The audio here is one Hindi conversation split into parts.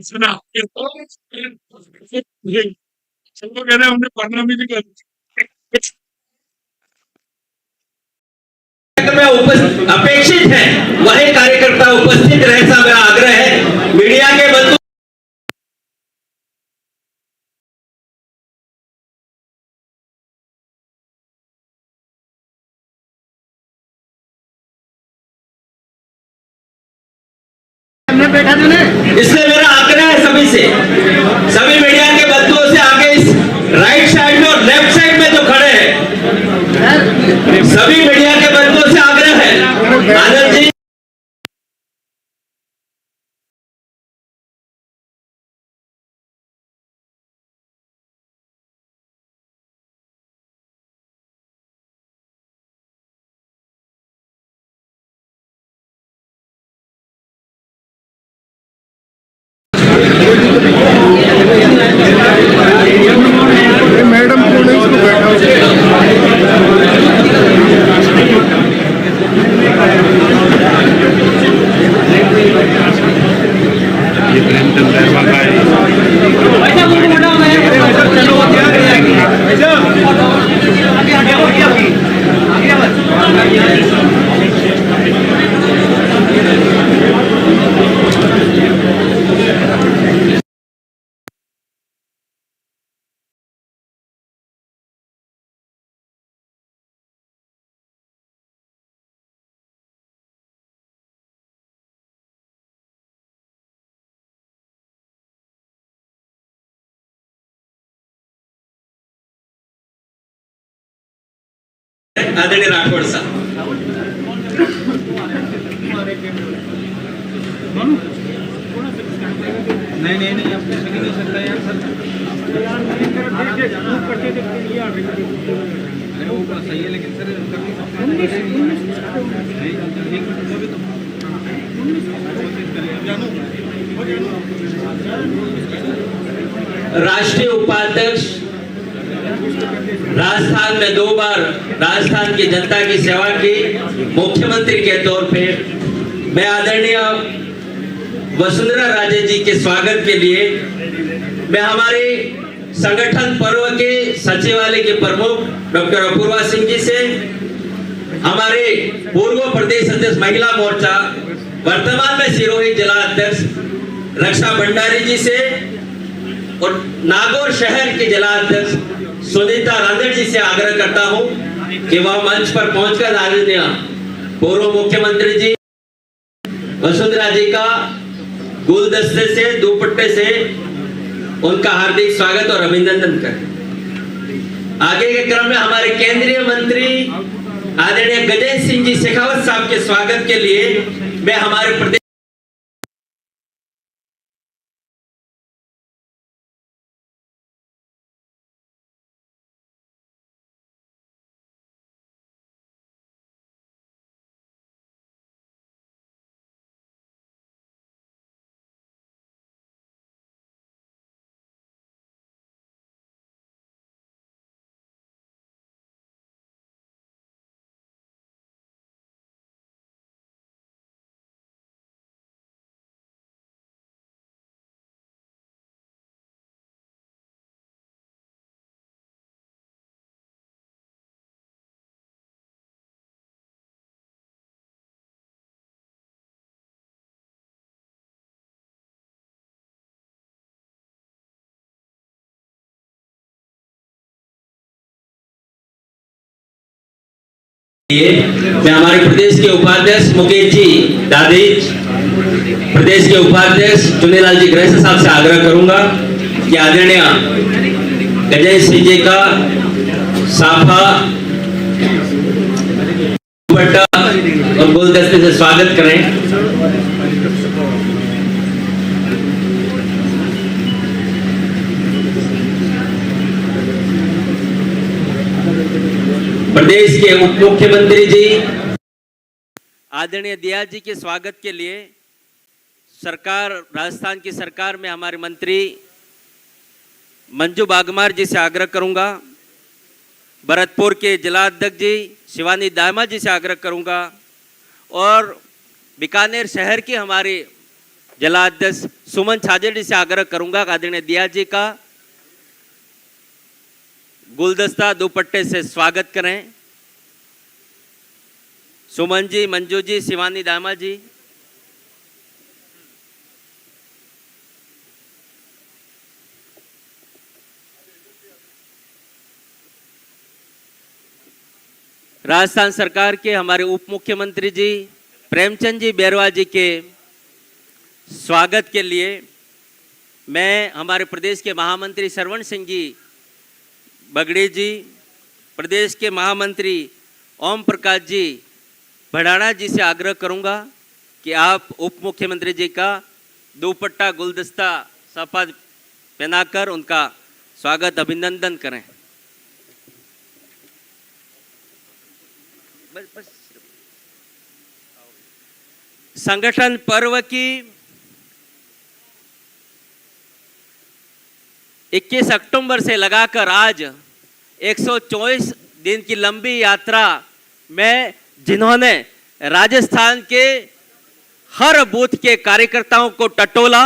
चुनाव सबको कह रहे हैं हमने पढ़ना भी कर में अपेक्षित है वही कार्यकर्ता उपस्थित रहे, ऐसा मेरा आग्रह है। मीडिया के बंधु इसलिए मेरा आग्रह है सभी से, सभी मीडिया के बंधुओं से आगे इस राइट साइड में और लेफ्ट साइड में जो खड़े हैं सभी मीडिया के बंधुओं से आग्रह है, आनंद जी मैडम आदरणीय राठौड़ साहब। नहीं आपको सही नहीं सकता यार सर। अरे वो बात सही है लेकिन सर राष्ट्रीय उपाध्यक्ष, राजस्थान में 2 बार राजस्थान की जनता की सेवा की, मुख्यमंत्री के तौर पे मैं आदरणीय वसुंधरा राजे जी के स्वागत के लिए मैं हमारे संगठन पर्व के सचिवालय के प्रमुख डॉक्टर अपूर्वा सिंह जी से, हमारे पूर्व प्रदेश अध्यक्ष महिला मोर्चा वर्तमान में सिरोही जिला अध्यक्ष रक्षा भंडारी जी से और नागौर शहर के जिला अध्यक्ष सुनीता रांदेर जी से आग्रह करता हूं कि वह मंच पर पहुंचकर आदरणीय पूर्व मुख्यमंत्री जी वसुंधरा जी का गुलदस्ते से, दुपट्टे से उनका हार्दिक स्वागत और अभिनंदन करें। आगे के क्रम में हमारे केंद्रीय मंत्री आदरणीय गजेंद्र सिंह जी शेखावत साहब के स्वागत के लिए मैं हमारे प्रदेश मैं हमारे प्रदेश के उपाध्यक्ष मुकेश जी दादेज, प्रदेश के उपाध्यक्ष चुनीलाल जी ग्रेस साहब से आग्रह करूंगा कि आदरणीय गजेंद्र सिंह जी का साफा, दुपट्टा और गुलदस्ते से स्वागत करें। प्रदेश के उप मुख्यमंत्री जी आदरणीय दिया जी के स्वागत के लिए सरकार, राजस्थान की सरकार में हमारे मंत्री मंजू बागमार जी से आग्रह करूंगा, भरतपुर के जिलाध्यक्ष जी शिवानी दामा जी से आग्रह करूंगा और बीकानेर शहर के हमारे जिलाध्यक्ष सुमन छाजेड़ जी से आग्रह करूंगा आदरणीय दिया जी का गुलदस्ता दुपट्टे से स्वागत करें। सुमन जी, मंजू जी, शिवानी दामा जी। राजस्थान सरकार के हमारे उप मुख्यमंत्री जी प्रेमचंद जी बैरवा जी के स्वागत के लिए मैं हमारे प्रदेश के महामंत्री सरवण सिंह जी बगड़ी जी, प्रदेश के महामंत्री ओम प्रकाश जी भड़ाना जी से आग्रह करूंगा कि आप उप मुख्यमंत्री जी का दुपट्टा गुलदस्ता सफा पहनाकर उनका स्वागत अभिनंदन करें। बस संगठन पर्व की 21 अक्टूबर से लगाकर आज 124 दिन की लंबी यात्रा में जिन्होंने राजस्थान के हर बूथ के कार्यकर्ताओं को टटोला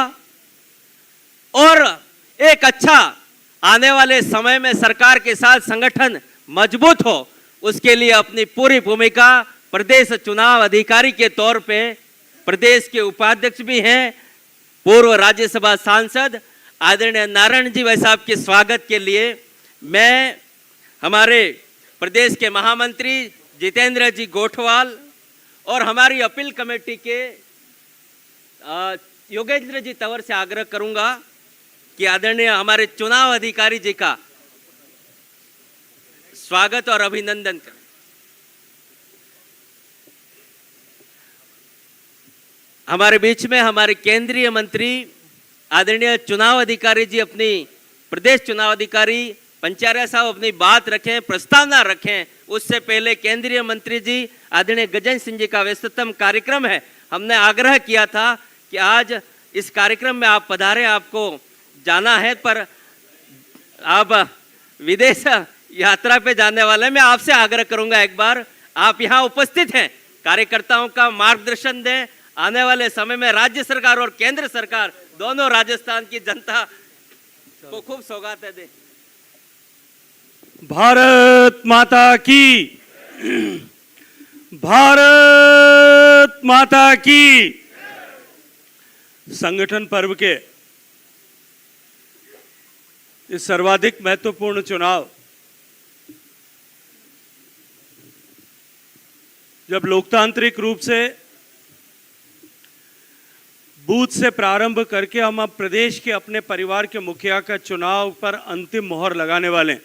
और एक अच्छा आने वाले समय में सरकार के साथ संगठन मजबूत हो, उसके लिए अपनी पूरी भूमिका प्रदेश चुनाव अधिकारी के तौर पे प्रदेश के उपाध्यक्ष भी हैं, पूर्व राज्यसभा सांसद आदरणीय नारायण जी भाई साहब के स्वागत के लिए मैं हमारे प्रदेश के महामंत्री जितेंद्र जी गोठवाल और हमारी अपील कमेटी के योगेंद्र जी तंवर से आग्रह करूंगा कि आदरणीय हमारे चुनाव अधिकारी जी का स्वागत और अभिनंदन करें। हमारे बीच में हमारे केंद्रीय मंत्री आदरणीय चुनाव अधिकारी जी, अपनी प्रदेश चुनाव अधिकारी पंचारिया साहब अपनी बात रखें, प्रस्तावना रखें। उससे पहले केंद्रीय मंत्री जी आदरणीय गजेंद्र सिंह जी का व्यस्ततम कार्यक्रम है। हमने आग्रह किया था कि आज इस कार्यक्रम में आप पधारें, आपको जाना है, पर आप विदेश यात्रा पे जाने वाले। मैं आपसे आग्रह करूंगा एक बार आप यहाँ उपस्थित हैं, कार्यकर्ताओं का मार्गदर्शन दें। आने वाले समय में राज्य सरकार और केंद्र सरकार दोनों राजस्थान की जनता को खूब सौगातें दें। भारत माता की, भारत माता की। संगठन पर्व के इस सर्वाधिक महत्वपूर्ण चुनाव, जब लोकतांत्रिक रूप से बूथ से प्रारंभ करके हम अब प्रदेश के अपने परिवार के मुखिया का चुनाव पर अंतिम मोहर लगाने वाले हैं,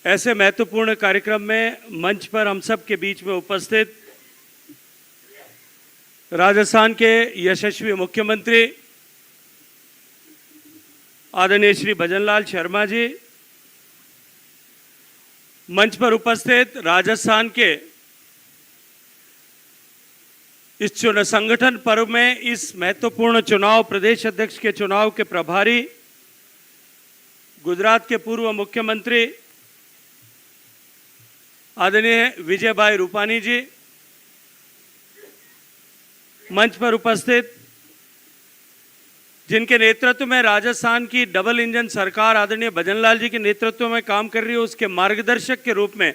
ऐसे महत्वपूर्ण कार्यक्रम में मंच पर हम सब के बीच में उपस्थित राजस्थान के यशस्वी मुख्यमंत्री आदरणीय श्री भजनलाल शर्मा जी, मंच पर उपस्थित राजस्थान के इस संगठन पर्व में इस महत्वपूर्ण चुनाव, प्रदेश अध्यक्ष के चुनाव के प्रभारी गुजरात के पूर्व मुख्यमंत्री आदरणीय विजय भाई रूपानी जी, मंच पर उपस्थित जिनके नेतृत्व में राजस्थान की डबल इंजन सरकार आदरणीय भजनलाल जी के नेतृत्व में काम कर रही है, उसके मार्गदर्शक के रूप में,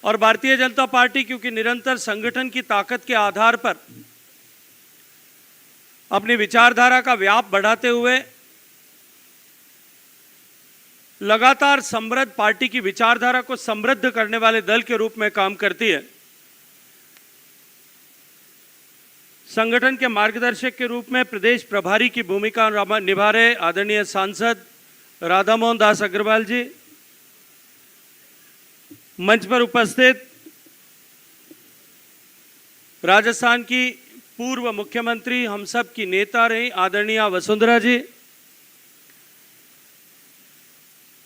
और भारतीय जनता पार्टी क्योंकि निरंतर संगठन की ताकत के आधार पर अपनी विचारधारा का व्याप बढ़ाते हुए लगातार समृद्ध पार्टी की विचारधारा को समृद्ध करने वाले दल के रूप में काम करती है। संगठन के मार्गदर्शक के रूप में प्रदेश प्रभारी की भूमिका निभा रहे आदरणीय सांसद राधा मोहन दास अग्रवाल जी, मंच पर उपस्थित राजस्थान की पूर्व मुख्यमंत्री, हम सब की नेता रही आदरणीय वसुंधरा जी,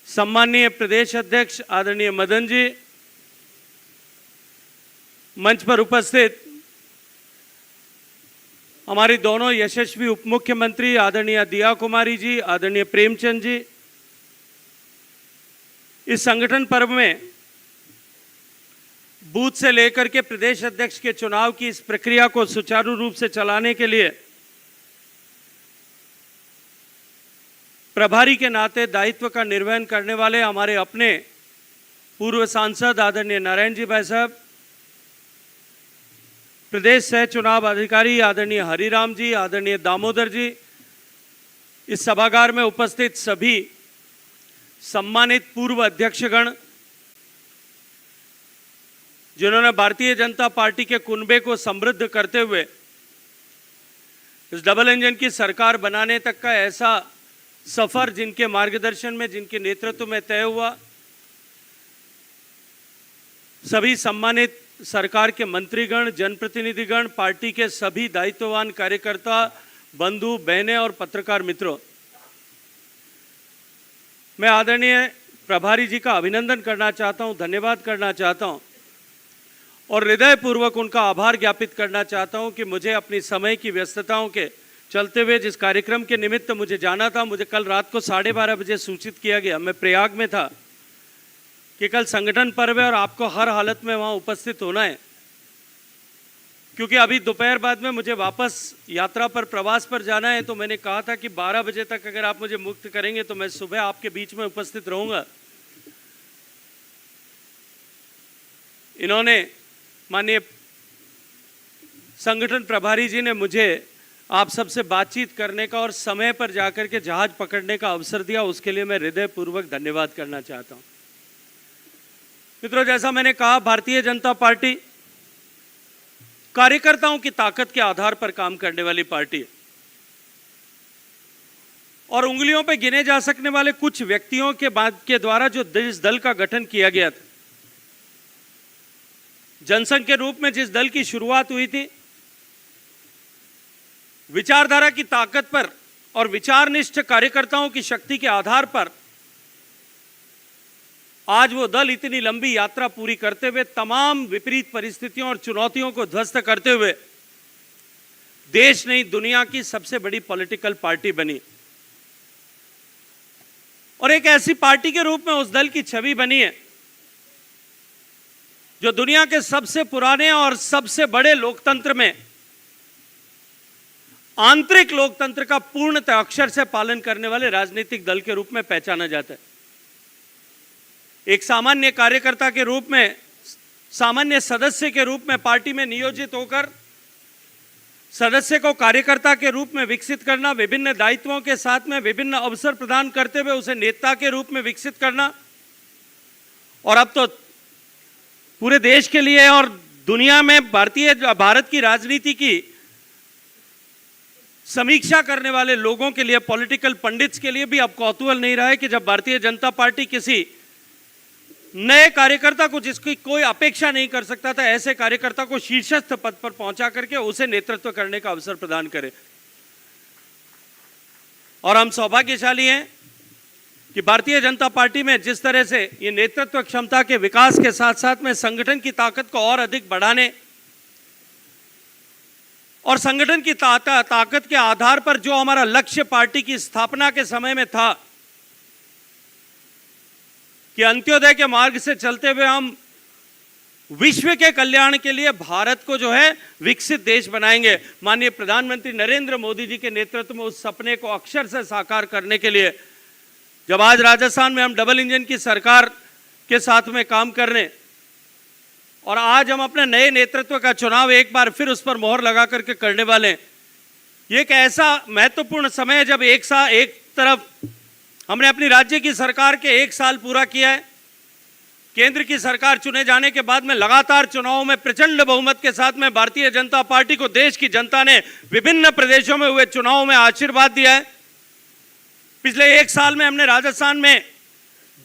सम्माननीय प्रदेश अध्यक्ष आदरणीय मदन जी, मंच पर उपस्थित हमारी दोनों यशस्वी उप मुख्यमंत्री आदरणीय दिया कुमारी जी, आदरणीय प्रेमचंद जी, इस संगठन पर्व में बूथ से लेकर के प्रदेश अध्यक्ष के चुनाव की इस प्रक्रिया को सुचारू रूप से चलाने के लिए प्रभारी के नाते दायित्व का निर्वहन करने वाले हमारे अपने पूर्व सांसद आदरणीय नारायण जी भाई साहब, प्रदेश सह चुनाव अधिकारी आदरणीय हरिराम जी, आदरणीय दामोदर जी, इस सभागार में उपस्थित सभी सम्मानित पूर्व अध्यक्षगण, जिन्होंने भारतीय जनता पार्टी के कुनबे को समृद्ध करते हुए इस डबल इंजन की सरकार बनाने तक का ऐसा सफर जिनके मार्गदर्शन में, जिनके नेतृत्व में तय हुआ, सभी सम्मानित सरकार के मंत्रीगण, जनप्रतिनिधिगण, पार्टी के सभी दायित्ववान कार्यकर्ता, बंधु, बहनें और पत्रकार मित्रों, मैं आदरणीय प्रभारी जी का अभिनंदन करना चाहता हूं, धन्यवाद करना चाहता हूं और हृदयपूर्वक उनका आभार ज्ञापित करना चाहता हूं कि मुझे अपनी समय की व्यस्तताओं के चलते हुए जिस कार्यक्रम के निमित्त मुझे जाना था, मुझे कल रात को 12:30 बजे सूचित किया गया, मैं प्रयाग में था कि कल संगठन पर्व है और आपको हर हालत में वहां उपस्थित होना है, क्योंकि अभी दोपहर बाद में मुझे वापस यात्रा पर, प्रवास पर जाना है। तो मैंने कहा था कि 12 बजे तक अगर आप मुझे मुक्त करेंगे तो मैं सुबह आपके बीच में उपस्थित रहूंगा। इन्होंने, माननीय संगठन प्रभारी जी ने मुझे आप सबसे बातचीत करने का और समय पर जाकर के जहाज पकड़ने का अवसर दिया, उसके लिए मैं हृदयपूर्वक धन्यवाद करना चाहता हूं। मित्रों, जैसा मैंने कहा, भारतीय जनता पार्टी कार्यकर्ताओं की ताकत के आधार पर काम करने वाली पार्टी है और उंगलियों पर गिने जा सकने वाले कुछ व्यक्तियों के द्वारा जो इस दल का गठन किया गया था, जनसंघ के रूप में जिस दल की शुरुआत हुई थी, विचारधारा की ताकत पर और विचारनिष्ठ कार्यकर्ताओं की शक्ति के आधार पर आज वो दल इतनी लंबी यात्रा पूरी करते हुए, तमाम विपरीत परिस्थितियों और चुनौतियों को ध्वस्त करते हुए देश नहीं दुनिया की सबसे बड़ी पॉलिटिकल पार्टी बनी और एक ऐसी पार्टी के रूप में उस दल की छवि बनी है जो दुनिया के सबसे पुराने और सबसे बड़े लोकतंत्र में आंतरिक लोकतंत्र का पूर्णतः अक्षर से पालन करने वाले राजनीतिक दल के रूप में पहचाना जाता है। एक सामान्य कार्यकर्ता के रूप में, सामान्य सदस्य के रूप में पार्टी में नियोजित होकर सदस्य को कार्यकर्ता के रूप में विकसित करना, विभिन्न दायित्वों के साथ में विभिन्न अवसर प्रदान करते हुए उसे नेता के रूप में विकसित करना और अब तो पूरे देश के लिए और दुनिया में भारत की राजनीति की समीक्षा करने वाले लोगों के लिए, पॉलिटिकल पंडित्स के लिए भी अब कौतूहल नहीं रहा है कि जब भारतीय जनता पार्टी किसी नए कार्यकर्ता को, जिसकी कोई अपेक्षा नहीं कर सकता था, ऐसे कार्यकर्ता को शीर्षस्थ पद पर पहुंचा करके उसे नेतृत्व करने का अवसर प्रदान करे। और हम सौभाग्यशाली हैं कि भारतीय जनता पार्टी में जिस तरह से ये नेतृत्व क्षमता के विकास के साथ साथ में संगठन की ताकत को और अधिक बढ़ाने और संगठन की ताकत के आधार पर जो हमारा लक्ष्य पार्टी की स्थापना के समय में था कि अंत्योदय के मार्ग से चलते हुए हम विश्व के कल्याण के लिए भारत को जो है विकसित देश बनाएंगे, माननीय प्रधानमंत्री नरेंद्र मोदी जी के नेतृत्व में उस सपने को अक्षर से साकार करने के लिए जब आज राजस्थान में हम डबल इंजन की सरकार के साथ में काम कर रहे हैं और आज हम अपने नए नेतृत्व का चुनाव एक बार फिर उस पर मोहर लगा करके करने वाले हैं, ये एक ऐसा महत्वपूर्ण समय है जब एक तरफ हमने अपनी राज्य की सरकार के 1 साल पूरा किया है, केंद्र की सरकार चुने जाने के बाद में लगातार चुनावों में प्रचंड बहुमत के साथ में भारतीय जनता पार्टी को देश की जनता ने विभिन्न प्रदेशों में हुए चुनावों में आशीर्वाद दिया है। पिछले 1 साल में हमने राजस्थान में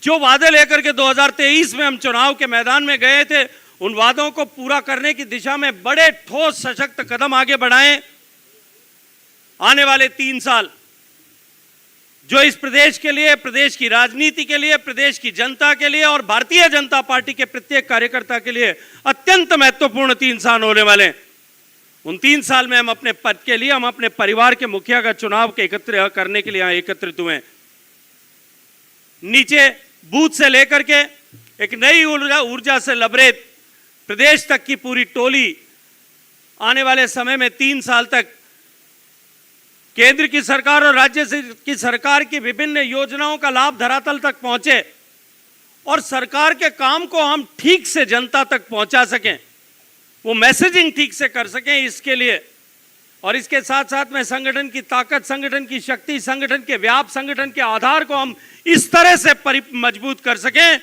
जो वादे लेकर के 2023 में हम चुनाव के मैदान में गए थे, उन वादों को पूरा करने की दिशा में बड़े ठोस सशक्त कदम आगे बढ़ाए। आने वाले 3 साल जो इस प्रदेश के लिए, प्रदेश की राजनीति के लिए, प्रदेश की जनता के लिए और भारतीय जनता पार्टी के प्रत्येक कार्यकर्ता के लिए अत्यंत महत्वपूर्ण 3 साल होने वाले हैं। उन 3 साल में हम अपने पद के लिए, हम अपने परिवार के मुखिया का चुनाव के एकत्र करने के लिए यहाँ एकत्रित हुए हैं। नीचे बूथ से लेकर के एक नई ऊर्जा से लबरेज प्रदेश तक की पूरी टोली आने वाले समय में 3 साल तक केंद्र की सरकार और राज्य की सरकार की विभिन्न योजनाओं का लाभ धरातल तक पहुंचे और सरकार के काम को हम ठीक से जनता तक पहुंचा सकें, वो मैसेजिंग ठीक से कर सकें, इसके लिए और इसके साथ साथ में संगठन की ताकत, संगठन की शक्ति, संगठन के व्याप, संगठन के आधार को हम इस तरह से मजबूत कर सकें।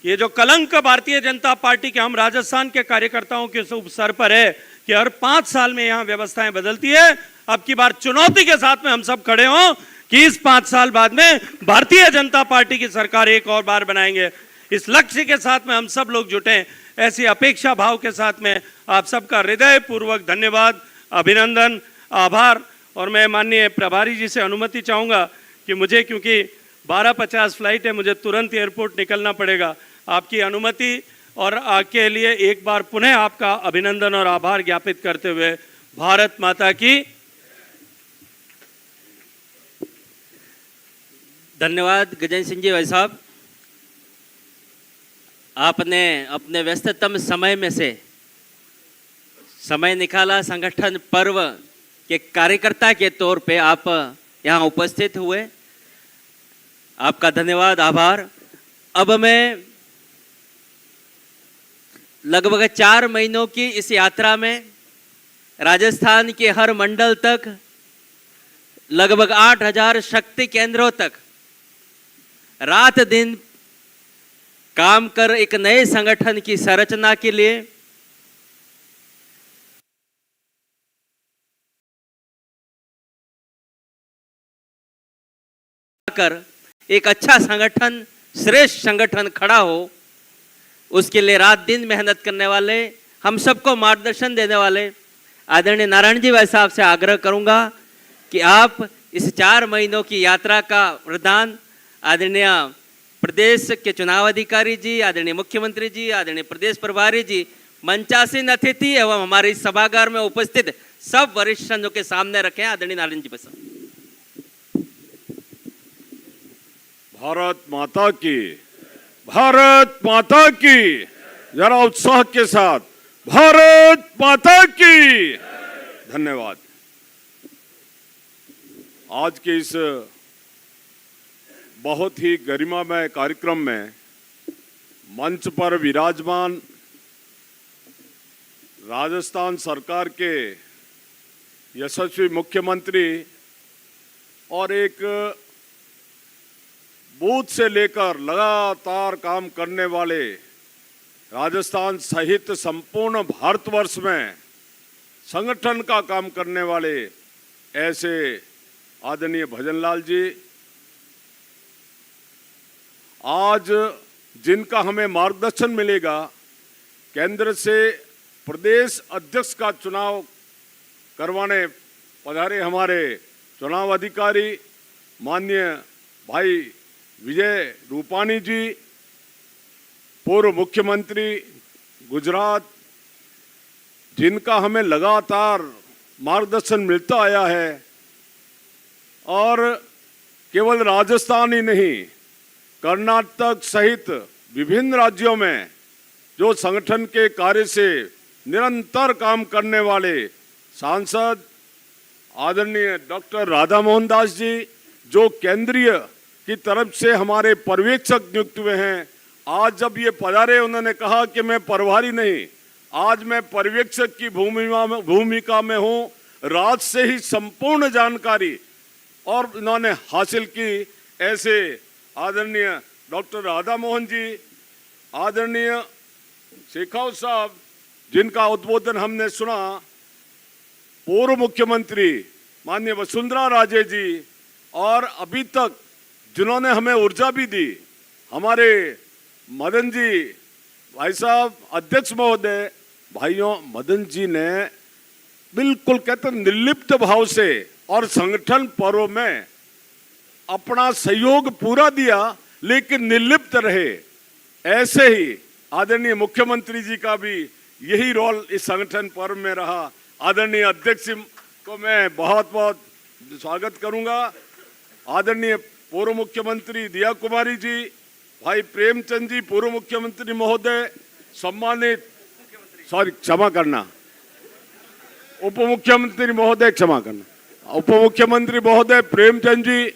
ये जो कलंक भारतीय जनता पार्टी के हम राजस्थान के कार्यकर्ताओं के सर पर है कि हर 5 साल में यहाँ व्यवस्थाएं बदलती है, अब की बार चुनौती के साथ में हम सब खड़े हों कि इस 5 साल बाद में भारतीय जनता पार्टी की सरकार एक और बार बनाएंगे। इस लक्ष्य के साथ में हम सब लोग जुटे, ऐसी अपेक्षा भाव के साथ में आप सबका हृदय पूर्वक धन्यवाद, अभिनंदन, आभार। और मैं माननीय प्रभारी जी से अनुमति चाहूँगा कि मुझे, क्योंकि 12:50 फ्लाइट है, मुझे तुरंत एयरपोर्ट निकलना पड़ेगा। आपकी अनुमति और के लिए एक बार पुनः आपका अभिनंदन और आभार ज्ञापित करते हुए भारत माता की। धन्यवाद गजेंद्र सिंह जी भाई साहब, आपने अपने व्यस्ततम समय में से समय निकाला, संगठन पर्व के कार्यकर्ता के तौर पे आप यहाँ उपस्थित हुए, आपका धन्यवाद, आभार। अब मैं लगभग 4 महीनों की इस यात्रा में राजस्थान के हर मंडल तक लगभग 8000 शक्ति केंद्रों तक रात दिन काम कर एक नए संगठन की संरचना के लिए कर एक अच्छा संगठन, श्रेष्ठ संगठन खड़ा हो, उसके लिए रात दिन मेहनत करने वाले, हम सबको मार्गदर्शन देने वाले आदरणीय नारायण जी भाई साहब से आग्रह करूंगा कि आप इस 4 महीनों की यात्रा का प्रदान आदरणीय प्रदेश के चुनाव अधिकारी जी, आदरणीय मुख्यमंत्री जी, आदरणीय प्रदेश प्रभारी जी, मंचासीन अतिथि एवं हमारे इस सभागार में उपस्थित सब वरिष्ठजनों के सामने रखें। आदरणीय नारायण जी भाई साहब। भारत माता की, भारत माता की, जरा उत्साह के साथ भारत माता की। धन्यवाद। आज के इस बहुत ही गरिमामय कार्यक्रम में मंच पर विराजमान राजस्थान सरकार के यशस्वी मुख्यमंत्री और एक बूथ से लेकर लगातार काम करने वाले राजस्थान सहित संपूर्ण भारतवर्ष में संगठन का काम करने वाले ऐसे आदरणीय भजनलाल जी, आज जिनका हमें मार्गदर्शन मिलेगा, केंद्र से प्रदेश अध्यक्ष का चुनाव करवाने पधारे हमारे चुनाव अधिकारी माननीय भाई विजय रूपानी जी, पूर्व मुख्यमंत्री गुजरात, जिनका हमें लगातार मार्गदर्शन मिलता आया है और केवल राजस्थान ही नहीं, कर्नाटक सहित विभिन्न राज्यों में जो संगठन के कार्य से निरंतर काम करने वाले सांसद आदरणीय डॉक्टर राधा मोहन दास जी, जो केंद्रीय की तरफ से हमारे पर्यवेक्षक नियुक्त हुए हैं। आज जब ये पधारे, उन्होंने कहा कि मैं प्रभारी नहीं, आज मैं पर्यवेक्षक की भूमिका में हूँ। रात से ही संपूर्ण जानकारी और इन्होंने हासिल की। ऐसे आदरणीय डॉक्टर राधा मोहन जी, आदरणीय शेखावत साहब, जिनका उद्बोधन हमने सुना, पूर्व मुख्यमंत्री माननीय वसुंधरा राजे जी, और अभी तक जिन्होंने हमें ऊर्जा भी दी, हमारे मदन जी भाई साहब, अध्यक्ष महोदय। भाइयों, मदन जी ने बिल्कुल कहते निर्लिप्त भाव से और संगठन पर्व में अपना सहयोग पूरा दिया लेकिन निर्लिप्त रहे। ऐसे ही आदरणीय मुख्यमंत्री जी का भी यही रोल इस संगठन पर्व में रहा। आदरणीय अध्यक्ष को मैं बहुत बहुत स्वागत करूंगा। आदरणीय पूर्व मुख्यमंत्री दिया कुमारी जी, भाई प्रेमचंद जी पूर्व मुख्यमंत्री महोदय, सम्मानित क्षमा करना उप मुख्यमंत्री महोदय, क्षमा करना उप मुख्यमंत्री महोदय प्रेमचंद जी,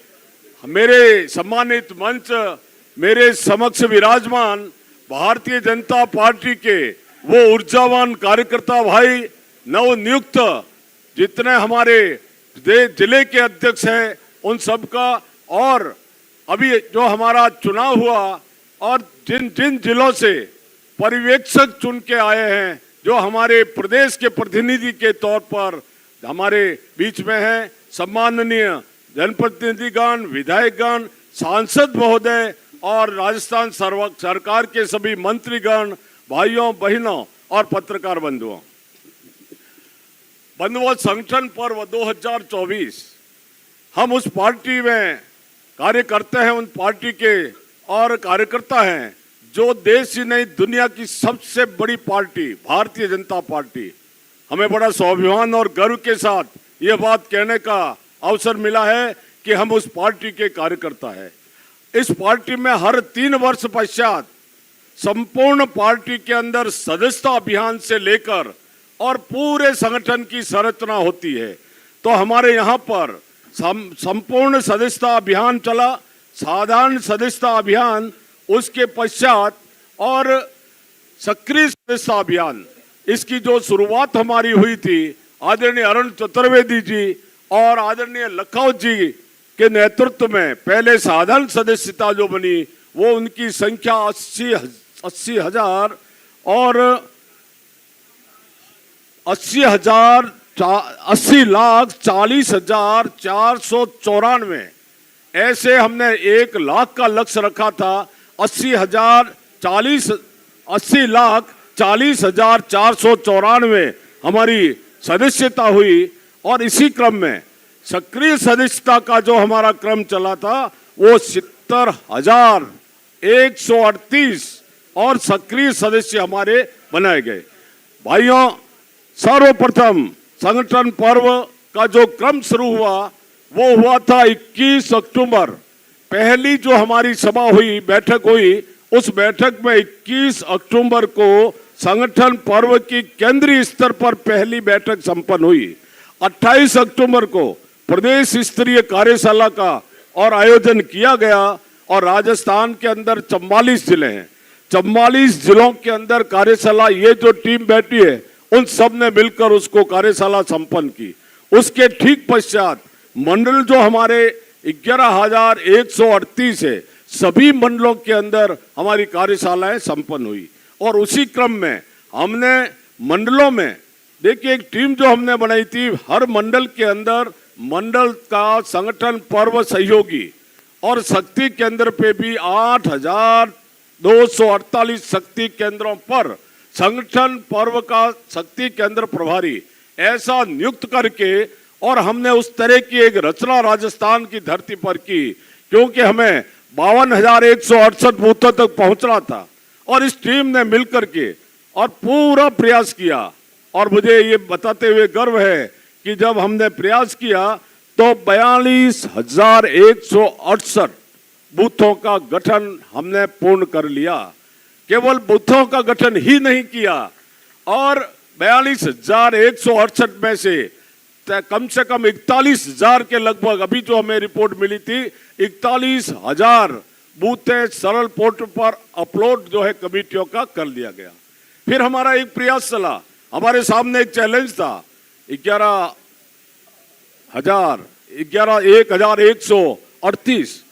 मेरे सम्मानित मंच, मेरे समक्ष विराजमान भारतीय जनता पार्टी के वो ऊर्जावान कार्यकर्ता भाई, नवनियुक्त जितने हमारे जिले के अध्यक्ष हैं उन सब का, और अभी जो हमारा चुनाव हुआ और जिन जिन जिलों से पर्यवेक्षक चुन के आए हैं, जो हमारे प्रदेश के प्रतिनिधि के तौर पर हमारे बीच में हैं, सम्माननीय जनप्रतिनिधिगण, विधायकगण, सांसद महोदय और राजस्थान सरकार के सभी मंत्रीगण, भाइयों बहनों और पत्रकार बंधुओं, संगठन पर्व 2024 हम उस पार्टी में कार्य करते हैं, उन पार्टी के और कार्यकर्ता हैं जो देश ही नहीं दुनिया की सबसे बड़ी पार्टी भारतीय जनता पार्टी। हमें बड़ा स्वाभिमान और गर्व के साथ ये बात कहने का अवसर मिला है कि हम उस पार्टी के कार्यकर्ता हैं। इस पार्टी में हर 3 वर्ष पश्चात संपूर्ण पार्टी के अंदर सदस्यता अभियान से लेकर और पूरे संगठन की संरचना होती है। तो हमारे यहाँ पर संपूर्ण सदस्यता अभियान चला, साधारण सदस्यता अभियान, उसके पश्चात और सक्रिय सदस्यता अभियान। इसकी जो शुरुआत हमारी हुई थी आदरणीय अरुण चतुर्वेदी जी और आदरणीय लखनऊ जी के नेतृत्व में, पहले साधारण सदस्यता जो बनी वो उनकी संख्या 80,40,494 ऐसे हमने 1 लाख का लक्ष्य रखा था। 80,40,494 हमारी सदस्यता हुई और इसी क्रम में सक्रिय सदस्यता का जो हमारा क्रम चला था वो 70,138 और सक्रिय सदस्य हमारे बनाए गए। भाइयों, सर्वप्रथम संगठन पर्व का जो क्रम शुरू हुआ वो हुआ था 21 अक्टूबर। पहली जो हमारी सभा हुई, बैठक हुई, उस बैठक में 21 अक्टूबर को संगठन पर्व की केंद्रीय स्तर पर पहली बैठक संपन्न हुई। 28 अक्टूबर को प्रदेश स्तरीय कार्यशाला का और आयोजन किया गया और राजस्थान के अंदर 44 जिले हैं। 44 जिलों के अंदर कार्यशाला, ये जो टीम बैठी है उन सब ने मिलकर उसको कार्यशाला संपन्न की। उसके ठीक पश्चात मंडल जो हमारे 11,138 है, सभी मंडलों के अंदर हमारी कार्यशालाएं संपन्न हुई। और उसी क्रम में हमने मंडलों में, देखिए एक टीम जो हमने बनाई थी, हर मंडल के अंदर मंडल का संगठन पर्व सहयोगी और शक्ति केंद्र पे भी 8,248 शक्ति केंद्रों पर संगठन पर्व का शक्ति केंद्र प्रभारी ऐसा नियुक्त करके, और हमने उस तरह की एक रचना राजस्थान की धरती पर की, क्योंकि हमें 52,168 बूथों तक पहुंचना था। और इस टीम ने मिलकर के और पूरा प्रयास किया। और मुझे ये बताते हुए गर्व है कि जब हमने प्रयास किया तो 42,168 बूथों का गठन हमने पूर्ण कर लिया। केवल बूथों का गठन ही नहीं किया, और 42,168 में से कम 41,000 के लगभग, अभी जो हमें रिपोर्ट मिली थी, 41,000 बूथें सरल पोर्टल पर अपलोड जो है कमेटियों का कर लिया गया। फिर हमारा एक प्रयास चला, हमारे सामने एक चैलेंज था, 1,138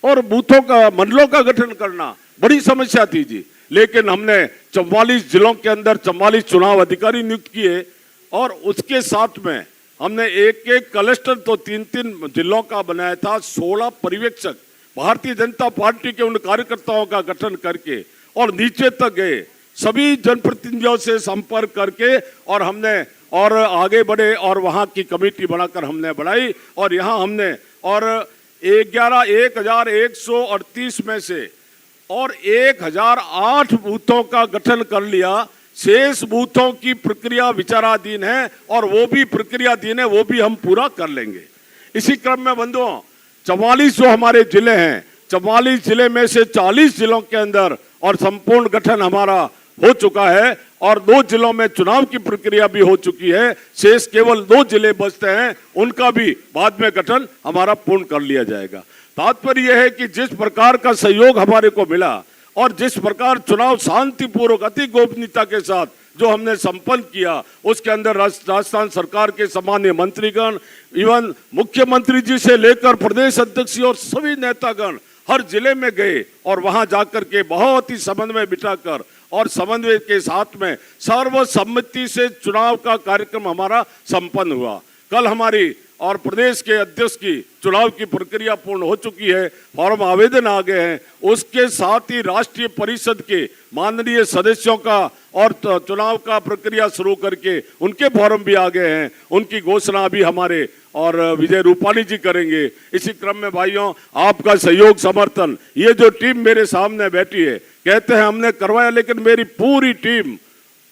और बूथों का, मंडलों का गठन करना बड़ी समस्या थी जी। लेकिन हमने 44 जिलों के अंदर 44 चुनाव अधिकारी नियुक्त किए, और उसके साथ में हमने एक एक क्लस्टर तो 3-3 जिलों का बनाया था। 16 पर्यवेक्षक भारतीय जनता पार्टी के उन कार्यकर्ताओं का गठन करके और नीचे तक गए, सभी जनप्रतिनिधियों से संपर्क करके, और हमने और आगे बढ़े और वहां की कमेटी बनाकर हमने बढ़ाई। और यहाँ हमने और 1138 में से और 1008 बूथों का गठन कर लिया। शेष बूथों की प्रक्रिया विचाराधीन है और वो भी प्रक्रियाधीन है, वो भी हम पूरा कर लेंगे। इसी क्रम में बंधुओं, 44 जो हमारे जिले हैं, 44 जिले में से 40 जिलों के अंदर और संपूर्ण गठन हमारा हो चुका है और 2 जिलों में चुनाव की प्रक्रिया भी हो चुकी है। शेष केवल 2 जिले बचते हैं, उनका भी बाद में गठन हमारा पूर्ण कर लिया जाएगा। तात्पर्य यह है कि जिस प्रकार का सहयोग हमारे को मिला और जिस प्रकार चुनाव शांतिपूर्वक अति गोपनीयता के साथ जो हमने संपन्न किया, उसके अंदर राजस्थान सरकार के सम्मानीय मंत्रीगण, इवन मुख्यमंत्री जी से लेकर प्रदेश अध्यक्ष और सभी नेतागण हर जिले में गए और वहां जाकर के बहुत ही समन्वय बिठाकर और समन्वय के साथ में सर्वसम्मति से चुनाव का कार्यक्रम हमारा संपन्न हुआ। कल हमारी और प्रदेश के अध्यक्ष की चुनाव की प्रक्रिया पूर्ण हो चुकी है, फॉर्म आवेदन आ गए हैं। उसके साथ ही राष्ट्रीय परिषद के माननीय सदस्यों का और चुनाव का प्रक्रिया शुरू करके उनके फॉर्म भी आ गए हैं। उनकी घोषणा अभी हमारे और विजय रूपाणी जी करेंगे। इसी क्रम में भाइयों, आपका सहयोग समर्थन, ये जो टीम मेरे सामने बैठी है, कहते हैं हमने करवाया, लेकिन मेरी पूरी टीम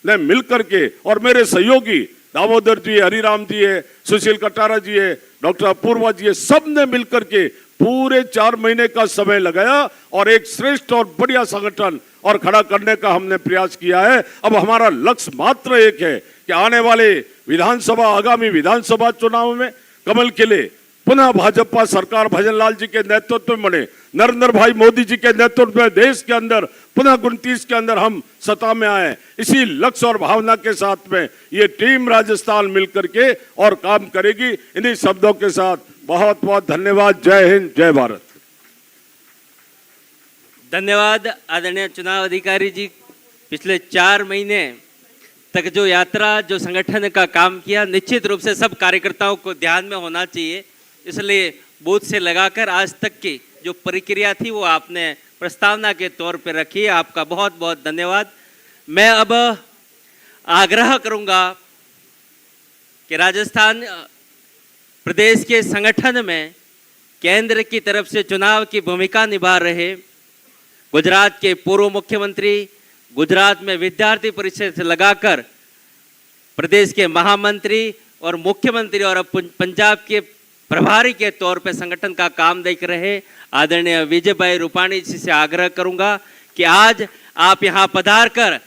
ने मिलकर के और मेरे सहयोगी दामोदर जी, हरिराम जी है, सुशील कटारा जी है, डॉक्टर अपूर्वा जी है, सब ने मिलकर के पूरे 4 महीने का समय लगाया और एक श्रेष्ठ और बढ़िया संगठन और खड़ा करने का हमने प्रयास किया है। अब हमारा लक्ष्य मात्र एक है कि आने वाले विधानसभा, आगामी विधानसभा चुनाव में कमल खिले, पुनः भाजपा सरकार भजनलाल जी के नेतृत्व में बने, नरेंद्र भाई मोदी जी के नेतृत्व में देश के अंदर पुनः 29 के अंदर हम सत्ता में आए। इसी लक्ष्य और भावना के साथ में ये टीम राजस्थान मिलकर के और काम करेगी। इन्हीं शब्दों के साथ बहुत बहुत धन्यवाद। जय हिंद, जय भारत। धन्यवाद आदरणीय चुनाव अधिकारी जी। पिछले 4 महीने तक जो यात्रा, जो संगठन का काम किया, निश्चित रूप से सब कार्यकर्ताओं को ध्यान में होना चाहिए। इसलिए बूथ से लगाकर आज तक की जो प्रक्रिया थी वो आपने प्रस्तावना के तौर पर रखी है। आपका बहुत बहुत धन्यवाद। मैं अब आग्रह करूंगा कि राजस्थान प्रदेश के संगठन में केंद्र की तरफ से चुनाव की भूमिका निभा रहे गुजरात के पूर्व मुख्यमंत्री, गुजरात में विद्यार्थी परिषद से लगाकर प्रदेश के महामंत्री और मुख्यमंत्री और अब पंजाब के प्रभारी के तौर पर संगठन का काम देख रहे आदरणीय विजय भाई रूपाणी जी से आग्रह करूंगा कि आज आप यहां पधार कर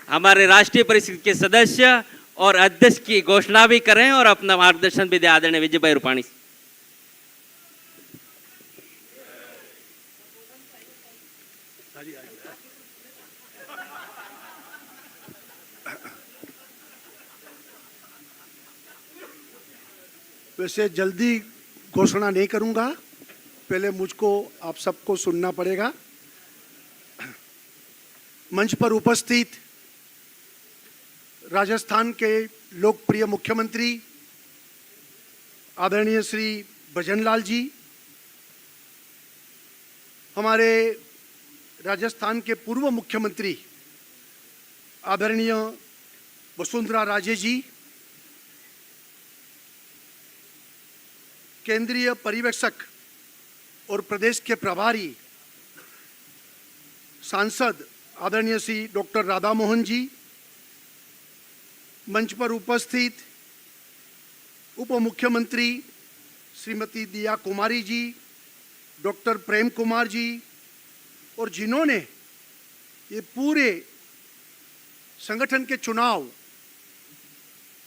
हमारे राष्ट्रीय परिषद के सदस्य और अध्यक्ष की घोषणा भी करें और अपना मार्गदर्शन भी दें। आदरणीय विजय भाई रूपाणी। वैसे जल्दी घोषणा नहीं करूंगा, पहले मुझको आप सबको सुनना पड़ेगा। मंच पर उपस्थित राजस्थान के लोकप्रिय मुख्यमंत्री आदरणीय श्री भजनलाल जी, हमारे राजस्थान के पूर्व मुख्यमंत्री आदरणीय वसुंधरा राजे जी, केंद्रीय पर्यवेक्षक और प्रदेश के प्रभारी सांसद आदरणीय श्री डॉक्टर राधा मोहन जी, मंच पर उपस्थित उप मुख्यमंत्री श्रीमती दिया कुमारी जी, डॉक्टर प्रेम कुमार जी, और जिन्होंने ये पूरे संगठन के चुनाव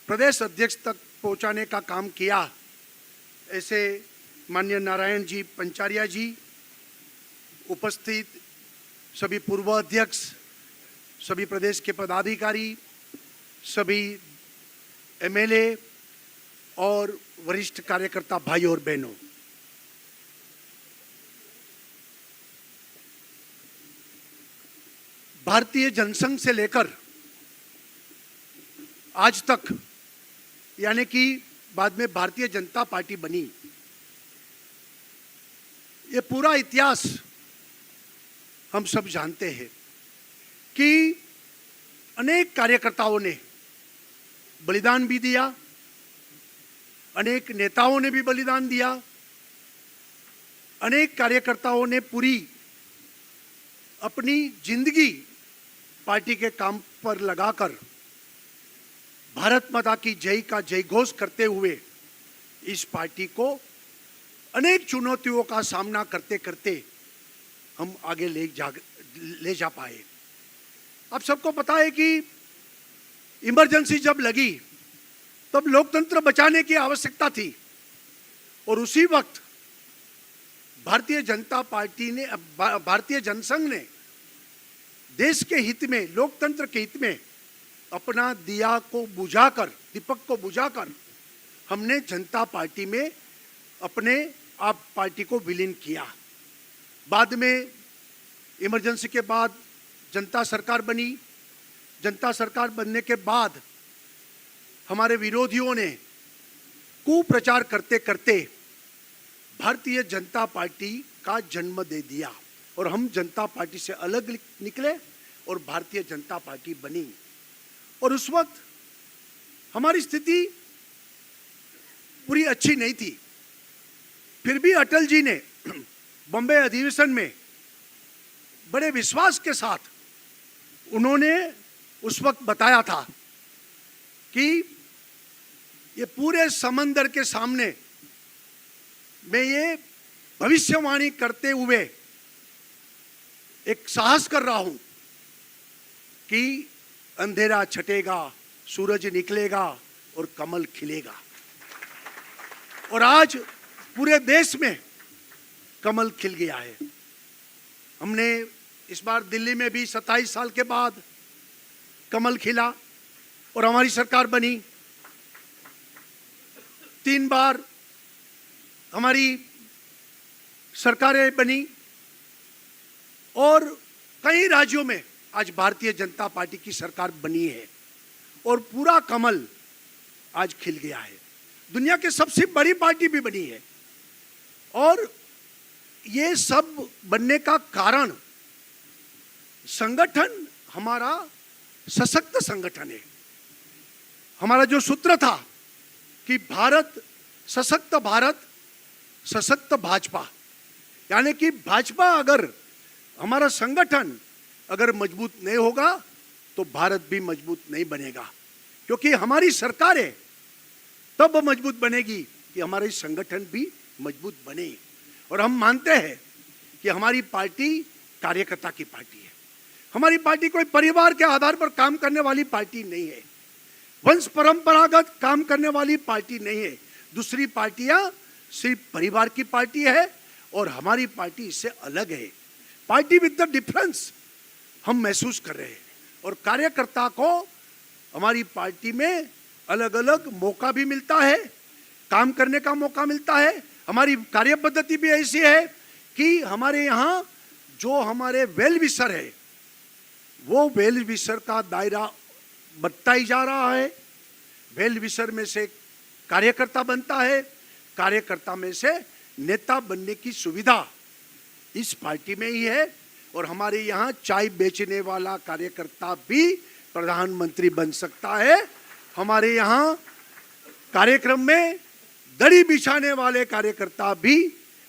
प्रदेश अध्यक्ष तक पहुंचाने का काम किया, ऐसे माननीय नारायण जी पंचारिया जी, उपस्थित सभी पूर्व अध्यक्ष, सभी प्रदेश के पदाधिकारी, सभी एमएलए और वरिष्ठ कार्यकर्ता भाई और बहनों, भारतीय जनसंघ से लेकर आज तक, यानी कि बाद में भारतीय जनता पार्टी बनी, ये पूरा इतिहास हम सब जानते हैं कि अनेक कार्यकर्ताओं ने बलिदान भी दिया, अनेक नेताओं ने भी बलिदान दिया, अनेक कार्यकर्ताओं ने पूरी अपनी जिंदगी पार्टी के काम पर लगाकर भारत माता की जय का जय घोष करते हुए इस पार्टी को अनेक चुनौतियों का सामना करते करते हम आगे ले जा पाए। आप सबको पता है कि इमरजेंसी जब लगी तब लोकतंत्र बचाने की आवश्यकता थी और उसी वक्त भारतीय जनता पार्टी ने, भारतीय जनसंघ ने देश के हित में, लोकतंत्र के हित में अपना दिया को बुझाकर, दीपक को बुझाकर हमने जनता पार्टी में अपने आप पार्टी को विलीन किया। बाद में इमरजेंसी के बाद जनता सरकार बनी। जनता सरकार बनने के बाद हमारे विरोधियों ने कुप्रचार करते करते भारतीय जनता पार्टी का जन्म दे दिया और हम जनता पार्टी से अलग निकले और भारतीय जनता पार्टी बनी। और उस वक्त हमारी स्थिति पूरी अच्छी नहीं थी। फिर भी अटल जी ने बॉम्बे अधिवेशन में बड़े विश्वास के साथ उन्होंने उस वक्त बताया था कि ये पूरे समंदर के सामने मैं ये भविष्यवाणी करते हुए एक साहस कर रहा हूं कि अंधेरा छटेगा, सूरज निकलेगा और कमल खिलेगा। और आज पूरे देश में कमल खिल गया है। हमने इस बार दिल्ली में भी 27 साल के बाद कमल खिला और हमारी सरकार बनी। 3 बार हमारी सरकारें बनी और कई राज्यों में आज भारतीय जनता पार्टी की सरकार बनी है और पूरा कमल आज खिल गया है। दुनिया की सबसे बड़ी पार्टी भी बनी है और ये सब बनने का कारण संगठन हमारा सशक्त संगठन है। हमारा जो सूत्र था कि भारत सशक्त भाजपा, यानी कि भाजपा अगर, हमारा संगठन अगर मजबूत नहीं होगा तो भारत भी मजबूत नहीं बनेगा, क्योंकि हमारी सरकारें तब मजबूत बनेगी कि हमारे संगठन भी मजबूत बने। और हम मानते हैं कि हमारी पार्टी कार्यकर्ता की पार्टी है। हमारी पार्टी कोई परिवार के आधार पर काम करने वाली पार्टी नहीं है, वंश परंपरागत काम करने वाली पार्टी नहीं है। दूसरी पार्टियां सिर्फ परिवार की पार्टी है और हमारी पार्टी इससे अलग है। पार्टी विद द डिफरेंस हम महसूस कर रहे हैं और कार्यकर्ता को हमारी पार्टी में अलग अलग मौका भी मिलता है, काम करने का मौका मिलता है। हमारी कार्य पद्धति भी ऐसी है कि हमारे यहाँ जो हमारे वेल विशर है वो वेल विशर का दायरा बढ़ता ही जा रहा है। वेल विशर में से कार्यकर्ता बनता है, कार्यकर्ता में से नेता बनने की सुविधा इस पार्टी में ही है। और हमारे यहाँ चाय बेचने वाला कार्यकर्ता भी प्रधानमंत्री बन सकता है। हमारे यहाँ कार्यक्रम में दरी बिछाने वाले कार्यकर्ता भी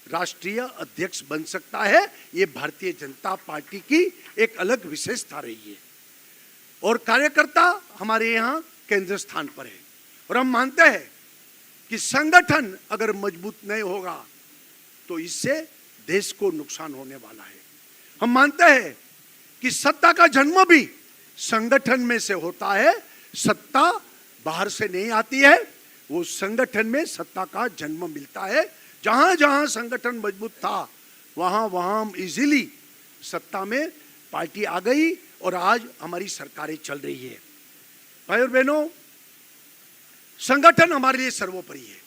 राष्ट्रीय अध्यक्ष बन सकता है। ये भारतीय जनता पार्टी की एक अलग विशेषता रही है और कार्यकर्ता हमारे यहाँ केंद्र स्थान पर है। और हम मानते हैं कि संगठन अगर मजबूत नहीं होगा तो इससे देश को नुकसान होने वाला है। हम मानते हैं कि सत्ता का जन्म भी संगठन में से होता है, सत्ता बाहर से नहीं आती है, वो संगठन में सत्ता का जन्म मिलता है। जहां जहां संगठन मजबूत था वहां वहां हम इजीली सत्ता में पार्टी आ गई और आज हमारी सरकारें चल रही है। भाई और बहनों, संगठन हमारे लिए सर्वोपरि है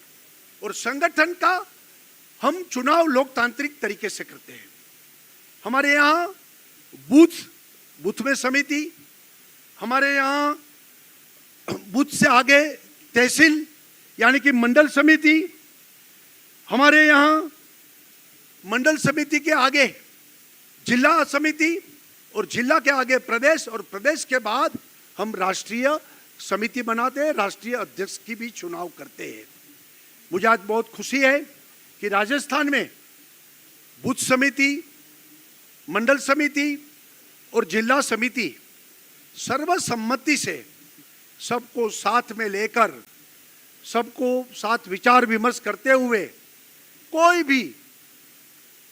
और संगठन का हम चुनाव लोकतांत्रिक तरीके से करते हैं। हमारे यहाँ बूथ में समिति, हमारे यहाँ बूथ से आगे तहसील यानी कि मंडल समिति, हमारे यहाँ मंडल समिति के आगे जिला समिति और जिला के आगे प्रदेश और प्रदेश के बाद हम राष्ट्रीय समिति बनाते हैं, राष्ट्रीय अध्यक्ष की भी चुनाव करते हैं। मुझे आज बहुत खुशी है कि राजस्थान में बूथ समिति, मंडल समिति और जिला समिति सर्वसम्मति से सबको साथ में लेकर, सबको साथ विचार विमर्श करते हुए कोई भी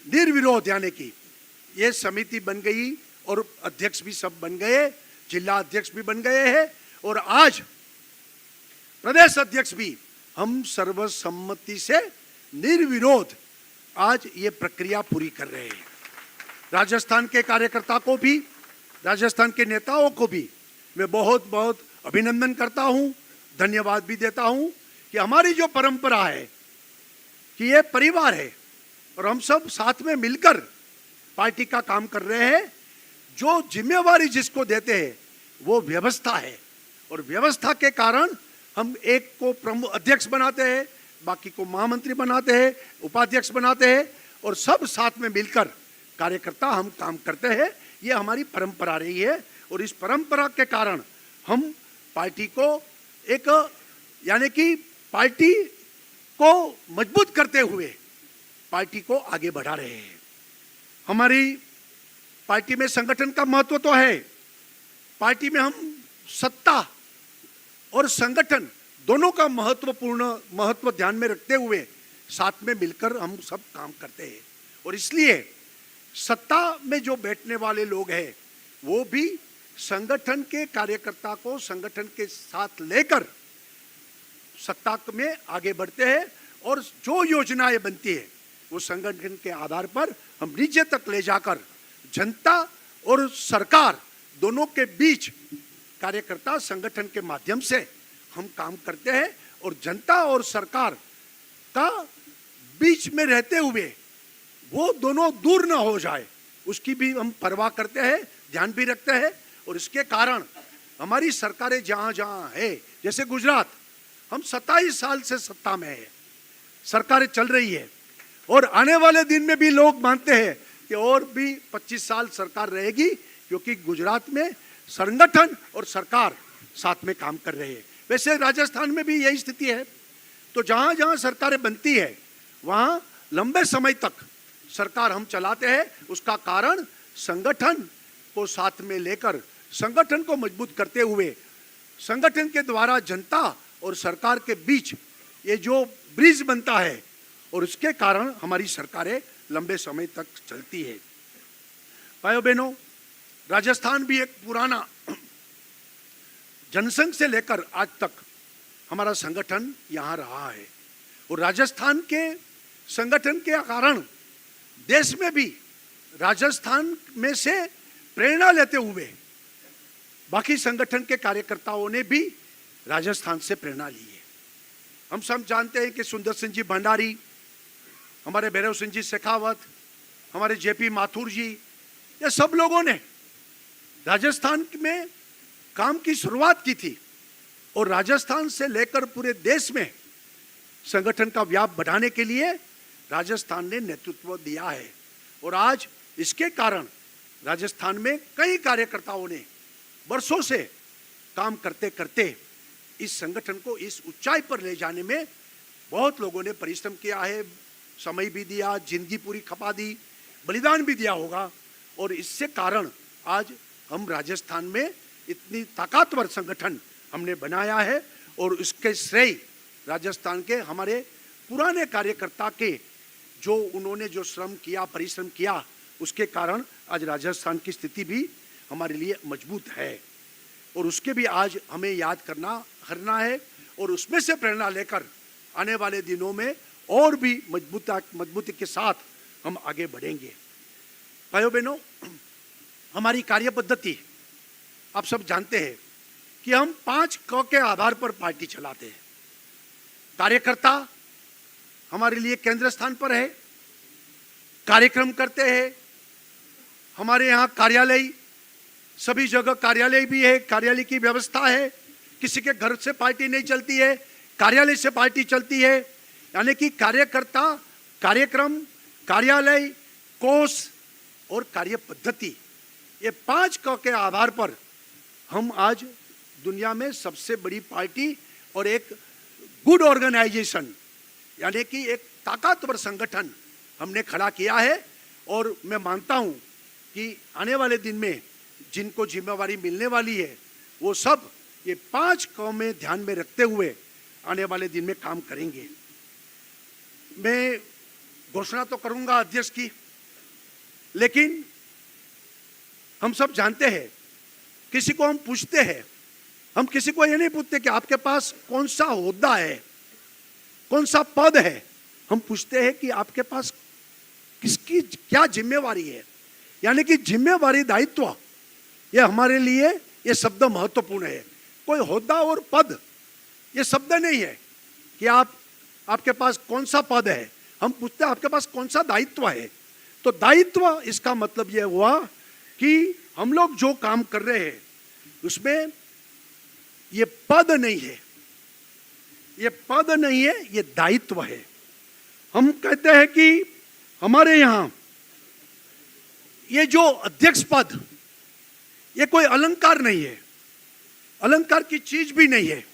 निर्विरोध यानी कि ये समिति बन गई और अध्यक्ष भी सब बन गए, जिला अध्यक्ष भी बन गए हैं और आज प्रदेश अध्यक्ष भी हम सर्वसम्मति से निर्विरोध आज ये प्रक्रिया पूरी कर रहे हैं। राजस्थान के कार्यकर्ता को भी, राजस्थान के नेताओं को भी मैं बहुत बहुत अभिनंदन करता हूं, धन्यवाद भी देता हूं कि हमारी जो परंपरा है कि ये परिवार है और हम सब साथ में मिलकर पार्टी का काम कर रहे हैं। जो जिम्मेवारी जिसको देते हैं वो व्यवस्था है और व्यवस्था के कारण हम एक को प्रमुख अध्यक्ष बनाते हैं, बाकी को महामंत्री बनाते हैं, उपाध्यक्ष बनाते हैं और सब साथ में मिलकर कार्यकर्ता हम काम करते हैं। ये हमारी परंपरा रही है और इस परंपरा के कारण हम पार्टी को एक यानी कि पार्टी को मजबूत करते हुए पार्टी को आगे बढ़ा रहे हैं। हमारी पार्टी में संगठन का महत्व तो है। पार्टी में हम सत्ता और संगठन दोनों का महत्व ध्यान में रखते हुए साथ में मिलकर हम सब काम करते हैं और इसलिए सत्ता में जो बैठने वाले लोग हैं वो भी संगठन के कार्यकर्ता को संगठन के साथ लेकर सत्ता में आगे बढ़ते हैं और जो योजनाएं बनती है वो संगठन के आधार पर हम नीचे तक ले जाकर जनता और सरकार दोनों के बीच कार्यकर्ता संगठन के माध्यम से हम काम करते हैं और जनता और सरकार का बीच में रहते हुए वो दोनों दूर ना हो जाए उसकी भी हम परवाह करते हैं, ध्यान भी रखते हैं और इसके कारण हमारी सरकारें जहां जहां है, जैसे गुजरात हम 27 साल से सत्ता में है, सरकारें चल रही है और आने वाले दिन में भी लोग मानते हैं कि और भी 25 साल सरकार रहेगी क्योंकि गुजरात में संगठन और सरकार साथ में काम कर रहे हैं। वैसे राजस्थान में भी यही स्थिति है। तो जहां जहां सरकारें बनती है वहां लंबे समय तक सरकार हम चलाते हैं। उसका कारण संगठन को साथ में लेकर संगठन को मजबूत करते हुए संगठन के द्वारा जनता और सरकार के बीच ये जो ब्रिज बनता है और उसके कारण हमारी सरकारें लंबे समय तक चलती है। भाइयों बहनों, राजस्थान भी एक पुराना जनसंघ से लेकर आज तक हमारा संगठन यहाँ रहा है और राजस्थान के संगठन के कारण देश में भी राजस्थान में से प्रेरणा लेते हुए बाकी संगठन के कार्यकर्ताओं ने भी राजस्थान से प्रेरणा ली है। हम सब जानते हैं कि सुंदर सिंह जी भंडारी, हमारे भैरव सिंह जी शेखावत, हमारे जेपी माथुर जी, ये सब लोगों ने राजस्थान में काम की शुरुआत की थी और राजस्थान से लेकर पूरे देश में संगठन का व्याप बढ़ाने के लिए राजस्थान ने नेतृत्व दिया है और आज इसके कारण राजस्थान में कई कार्यकर्ताओं ने वर्षों से काम करते करते इस संगठन को इस ऊंचाई पर ले जाने में बहुत लोगों ने परिश्रम किया है, समय भी दिया, जिंदगी पूरी खपा दी, बलिदान भी दिया होगा और इससे कारण आज हम राजस्थान में इतनी ताकतवर संगठन हमने बनाया है और उसके श्रेय राजस्थान के हमारे पुराने कार्यकर्ता के जो उन्होंने जो श्रम किया, परिश्रम किया, उसके कारण आज राजस्थान की स्थिति भी हमारे लिए मजबूत है और उसके भी आज हमें याद करना है और उसमें से प्रेरणा लेकर आने वाले दिनों में और भी मजबूती के साथ हम आगे बढ़ेंगे। भाइयों बहनों, हमारी कार्य पद्धति आप सब जानते हैं कि हम 5 क के आधार पर पार्टी चलाते हैं। कार्यकर्ता हमारे लिए केंद्र स्थान पर है, कार्यक्रम करते हैं, हमारे यहाँ कार्यालय, सभी जगह कार्यालय भी है, कार्यालय की व्यवस्था है, किसी के घर से पार्टी नहीं चलती है, कार्यालय से पार्टी चलती है। यानी कि कार्यकर्ता, कार्यक्रम, कार्यालय, कोष और कार्य पद्धति, ये 5 क के आधार पर हम आज दुनिया में सबसे बड़ी पार्टी और एक गुड ऑर्गेनाइजेशन यानी कि एक ताकतवर संगठन हमने खड़ा किया है और मैं मानता हूं कि आने वाले दिन में जिनको जिम्मेवारी मिलने वाली है वो सब ये 5 कौमें ध्यान में रखते हुए आने वाले दिन में काम करेंगे। मैं घोषणा तो करूंगा अध्यक्ष की, लेकिन हम सब जानते हैं, किसी को हम पूछते हैं, हम किसी को ये नहीं पूछते कि आपके पास कौन सा ओहदा है, कौन सा पद है। हम पूछते हैं कि आपके पास किसकी क्या जिम्मेवारी है। यानी कि जिम्मेवारी, दायित्व, ये हमारे लिए ये शब्द महत्वपूर्ण है। कोई ओहदा और पद ये शब्द नहीं है कि आपके पास कौन सा पद है। हम पूछते हैं आपके पास कौन सा दायित्व है। तो दायित्व, इसका मतलब यह हुआ कि हम लोग जो काम कर रहे हैं उसमें ये पद नहीं है, ये पद नहीं है, ये दायित्व है। हम कहते हैं कि हमारे यहां ये जो अध्यक्ष पद, ये कोई अलंकार नहीं है, अलंकार की चीज भी नहीं है।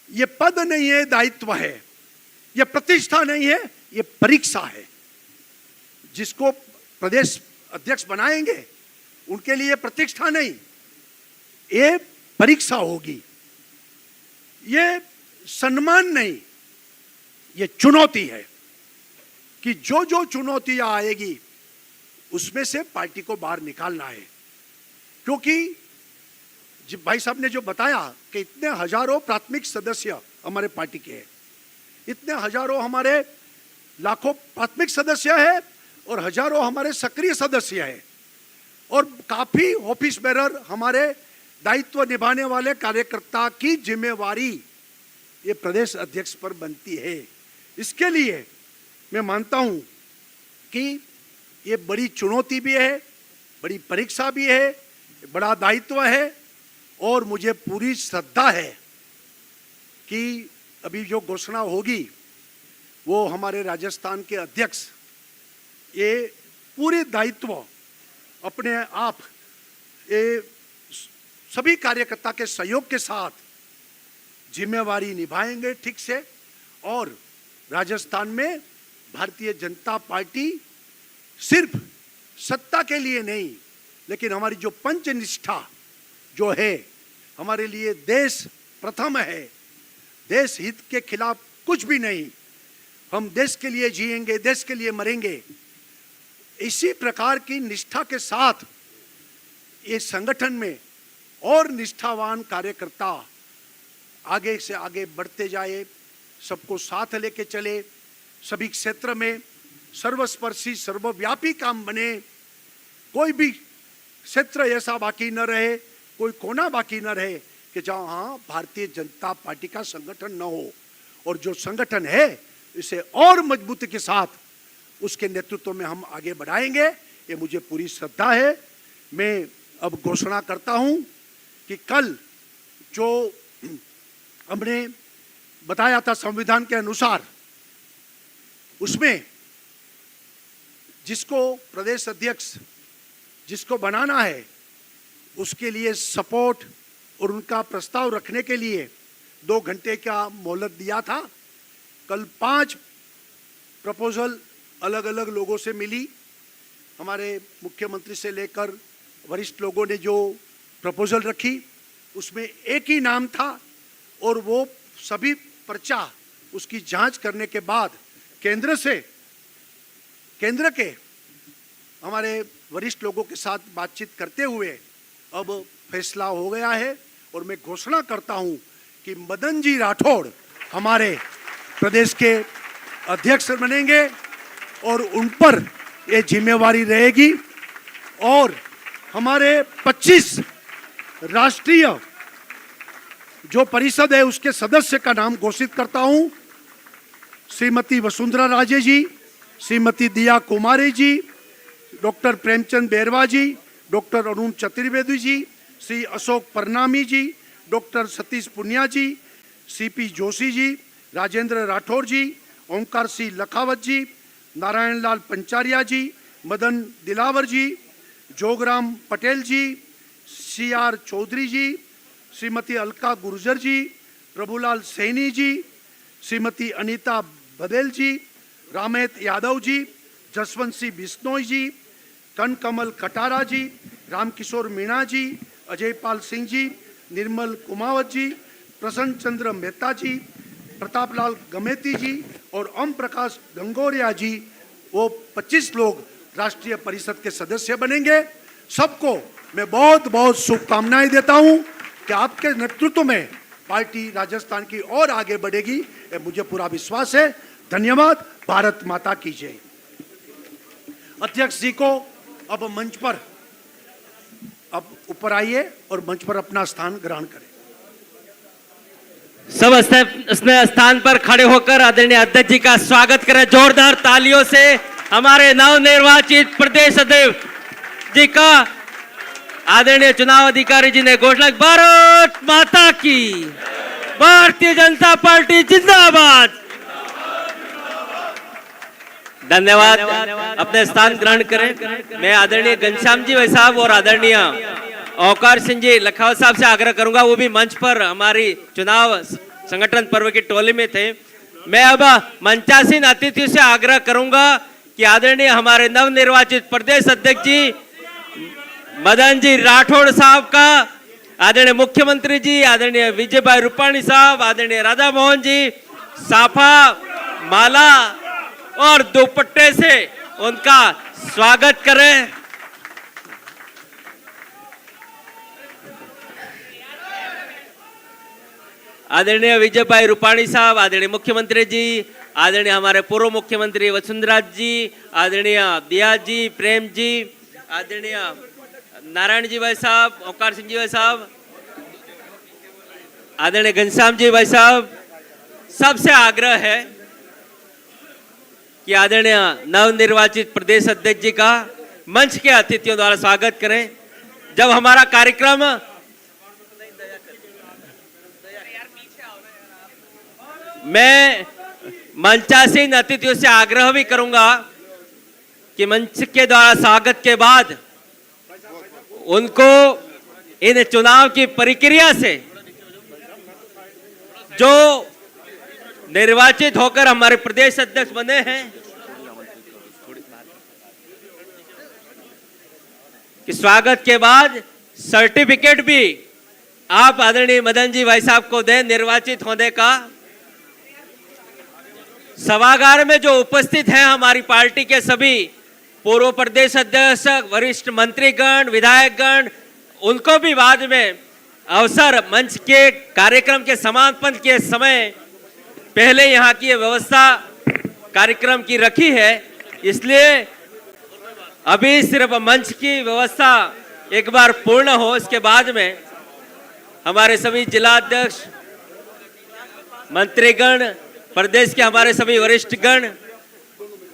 ये पद नहीं है, दायित्व है। ये प्रतिष्ठा नहीं है, ये परीक्षा है। जिसको प्रदेश अध्यक्ष बनाएंगे उनके लिए प्रतिष्ठा नहीं, ये परीक्षा होगी। ये सम्मान नहीं, ये चुनौती है कि जो जो चुनौतियां आएगी उसमें से पार्टी को बाहर निकालना है। क्योंकि भाई साहब ने जो बताया कि इतने हजारों प्राथमिक सदस्य हमारे पार्टी के हैं, इतने हजारों हमारे लाखों प्राथमिक सदस्य है और हजारों हमारे सक्रिय सदस्य है और काफी ऑफिस बेरर हमारे दायित्व निभाने वाले कार्यकर्ता की जिम्मेवारी ये प्रदेश अध्यक्ष पर बनती है। इसके लिए मैं मानता हूं कि ये बड़ी चुनौती भी है, बड़ी परीक्षा भी है, बड़ा दायित्व है और मुझे पूरी श्रद्धा है कि अभी जो घोषणा होगी वो हमारे राजस्थान के अध्यक्ष ये पूरे दायित्व अपने आप ये सभी कार्यकर्ता के सहयोग के साथ जिम्मेवारी निभाएंगे ठीक से। और राजस्थान में भारतीय जनता पार्टी सिर्फ सत्ता के लिए नहीं, लेकिन हमारी जो पंचनिष्ठा जो है, हमारे लिए देश प्रथम है, देश हित के खिलाफ कुछ भी नहीं, हम देश के लिए जिएंगे, देश के लिए मरेंगे, इसी प्रकार की निष्ठा के साथ ये संगठन में और निष्ठावान कार्यकर्ता आगे से आगे बढ़ते जाए, सबको साथ लेके चले, सभी क्षेत्र में सर्वस्पर्शी सर्वव्यापी काम बने, कोई भी क्षेत्र ऐसा बाकी न रहे, कोई कोना बाकी न रहे कि जहां भारतीय जनता पार्टी का संगठन न हो। और जो संगठन है इसे और मजबूती के साथ उसके नेतृत्व में हम आगे बढ़ाएंगे, ये मुझे पूरी श्रद्धा है। मैं अब घोषणा करता हूं कि कल जो हमने बताया था संविधान के अनुसार, उसमें जिसको प्रदेश अध्यक्ष जिसको बनाना है उसके लिए सपोर्ट और उनका प्रस्ताव रखने के लिए 2 घंटे का मोहलत दिया था। कल 5 प्रपोजल अलग अलग लोगों से मिली। हमारे मुख्यमंत्री से लेकर वरिष्ठ लोगों ने जो प्रपोजल रखी उसमें एक ही नाम था और वो सभी पर्चा उसकी जांच करने के बाद केंद्र के हमारे वरिष्ठ लोगों के साथ बातचीत करते हुए अब फैसला हो गया है। और मैं घोषणा करता हूं कि मदन जी राठौड़ हमारे प्रदेश के अध्यक्ष बनेंगे और उन पर ये जिम्मेवारी रहेगी। और हमारे 25 राष्ट्रीय जो परिषद है उसके सदस्य का नाम घोषित करता हूं। श्रीमती वसुंधरा राजे जी, श्रीमती दिया कुमारी जी, डॉक्टर प्रेमचंद बैरवा जी, डॉक्टर अरुण चतुर्वेदी जी, श्री अशोक परनामी जी, डॉक्टर सतीश पुनिया जी, सीपी जोशी जी, राजेंद्र राठौर जी, ओंकार सिंह लखावत जी, नारायण लाल पंचारिया जी, मदन दिलावर जी, जोगराम पटेल जी, CR चौधरी जी, श्रीमती अलका गुर्जर जी, प्रभुलाल सैनी जी, श्रीमती अनीता बदेल जी, रामेत यादव जी, जसवंत सिंह बिश्नोई जी, कनकमल कटारा जी, रामकिशोर मीणा जी, अजय पाल सिंह जी, निर्मल कुमावत जी, प्रसन्न चंद्र मेहता जी, प्रतापलाल गमेती जी और ओम प्रकाश गंगोरिया जी, वो 25 लोग राष्ट्रीय परिषद के सदस्य बनेंगे। सबको मैं बहुत बहुत शुभकामनाएं देता हूं कि आपके नेतृत्व में पार्टी राजस्थान की और आगे बढ़ेगी, ये मुझे पूरा विश्वास है। धन्यवाद। भारत माता की जय। अध्यक्ष जी को अब मंच पर अब ऊपर आइए और मंच पर अपना स्थान ग्रहण करें। सब अपने स्थान पर खड़े होकर आदरणीय अध्यक्ष जी का स्वागत करें जोरदार तालियों से। हमारे नवनिर्वाचित प्रदेश अध्यक्ष जी का आदरणीय चुनाव अधिकारी जी ने घोषणा, भारत माता की, भारतीय जनता पार्टी जिंदाबाद। धन्यवाद। अपने स्थान ग्रहण करें। मैं आदरणीय घनश्याम जी भाई साहब और आदरणीय औकार सिंह जी लखावत साहब से आग्रह करूंगा, वो भी मंच पर हमारी चुनाव संगठन पर्व की टोली में थे। मैं अब मंचासीन अतिथियों से आग्रह करूंगा कि आदरणीय हमारे नवनिर्वाचित प्रदेश अध्यक्ष जी मदन जी राठौड़ साहब का, आदरणीय मुख्यमंत्री जी आदरणीय विजय भाई रूपाणी साहब, आदरणीय राधा मोहन जी साफा, माला और दुपट्टे से उनका स्वागत करें। आदरणीय विजय भाई रूपाणी साहब, आदरणीय मुख्यमंत्री जी, आदरणीय हमारे पूर्व मुख्यमंत्री वसुंधरा जी, आदरणीय दिया जी, प्रेम जी, आदरणीय नारायण जी भाई साहब, औकार सिंह जी भाई साहब, आदरणीय घनश्याम जी भाई साहब, सबसे आग्रह है कि आदरणीय नवनिर्वाचित प्रदेश अध्यक्ष जी का मंच के अतिथियों द्वारा स्वागत करें। जब हमारा कार्यक्रम मैं मंचासीन अतिथियों से आग्रह भी करूंगा कि मंच के द्वारा स्वागत के बाद उनको इन चुनाव की प्रक्रिया से जो निर्वाचित होकर हमारे प्रदेश अध्यक्ष बने हैं कि स्वागत के बाद सर्टिफिकेट भी आप आदरणीय मदन जी भाई साहब को दें निर्वाचित होने का। सभागार में जो उपस्थित हैं हमारी पार्टी के सभी पूर्व प्रदेश अध्यक्ष, वरिष्ठ मंत्रीगण, विधायकगण, उनको भी बाद में अवसर मंच के कार्यक्रम के समापन के समय पहले यहाँ की व्यवस्था कार्यक्रम की रखी है, इसलिए अभी सिर्फ मंच की व्यवस्था एक बार पूर्ण हो, इसके बाद में हमारे सभी जिलाध्यक्ष, मंत्रीगण, प्रदेश के हमारे सभी वरिष्ठ गण,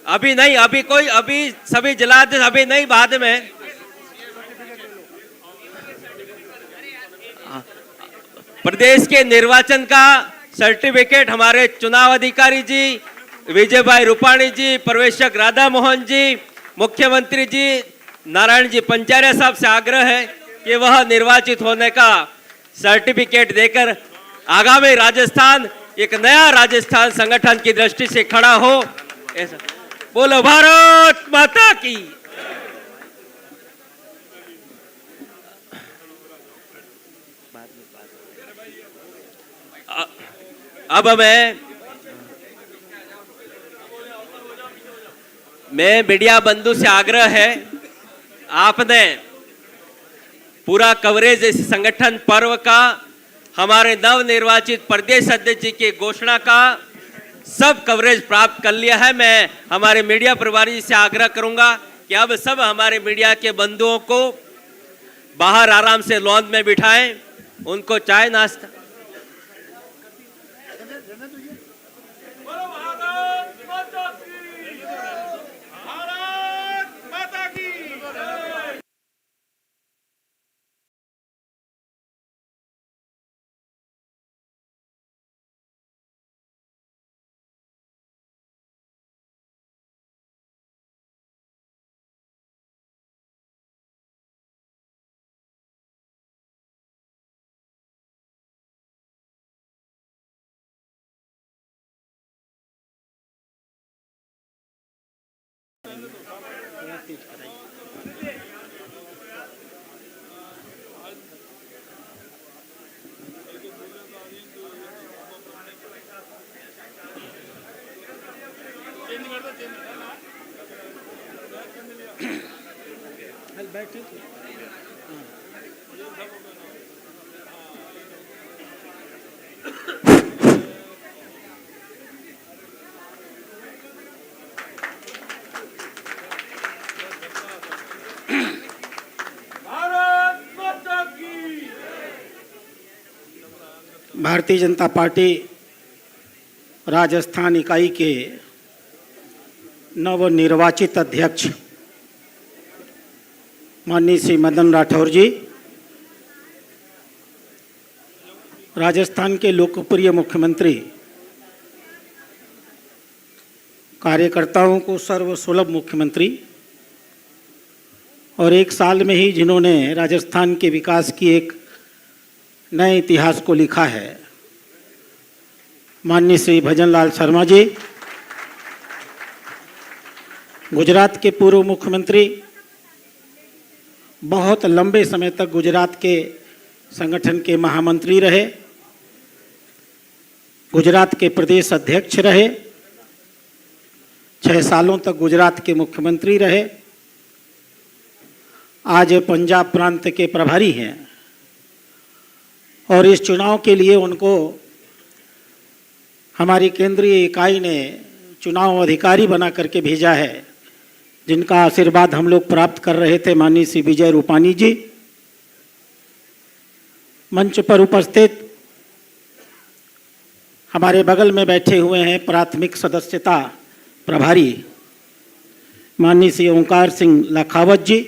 अभी नहीं, अभी सभी जिलाध्यक्ष अभी नहीं, बाद में प्रदेश के निर्वाचन का सर्टिफिकेट हमारे चुनाव अधिकारी जी विजय भाई रूपाणी जी, पर्यवेक्षक राधा मोहन जी, मुख्यमंत्री जी नारायण जी पंचारिया साहब से आग्रह है कि वह निर्वाचित होने का सर्टिफिकेट देकर आगामी राजस्थान एक नया राजस्थान संगठन की दृष्टि से खड़ा हो। ऐसा बोलो भारत माता की। अब मैं मीडिया बंधु से आग्रह है, आपने पूरा कवरेज इस संगठन पर्व का, हमारे नवनिर्वाचित प्रदेश अध्यक्ष जी की घोषणा का सब कवरेज प्राप्त कर लिया है। मैं हमारे मीडिया प्रभारी से आग्रह करूंगा कि अब सब हमारे मीडिया के बंधुओं को बाहर आराम से लॉन में बिठाएं, उनको चाय नाश्ता भारतीय जनता पार्टी राजस्थान इकाई के नवनिर्वाचित अध्यक्ष माननीय श्री मदन राठौर जी, राजस्थान के लोकप्रिय मुख्यमंत्री, कार्यकर्ताओं को सर्वसुलभ मुख्यमंत्री और एक साल में ही जिन्होंने राजस्थान के विकास की एक नए इतिहास को लिखा है, माननीय श्री भजनलाल शर्मा जी, गुजरात के पूर्व मुख्यमंत्री, बहुत लंबे समय तक गुजरात के संगठन के महामंत्री रहे, गुजरात के प्रदेश अध्यक्ष रहे, 6 सालों तक गुजरात के मुख्यमंत्री रहे, आज पंजाब प्रांत के प्रभारी हैं और इस चुनाव के लिए उनको हमारी केंद्रीय इकाई ने चुनाव अधिकारी बना करके भेजा है, जिनका आशीर्वाद हम लोग प्राप्त कर रहे थे माननीय श्री विजय रूपानी जी। मंच पर उपस्थित हमारे बगल में बैठे हुए हैं प्राथमिक सदस्यता प्रभारी माननीय श्री ओंकार सिंह लखावत जी,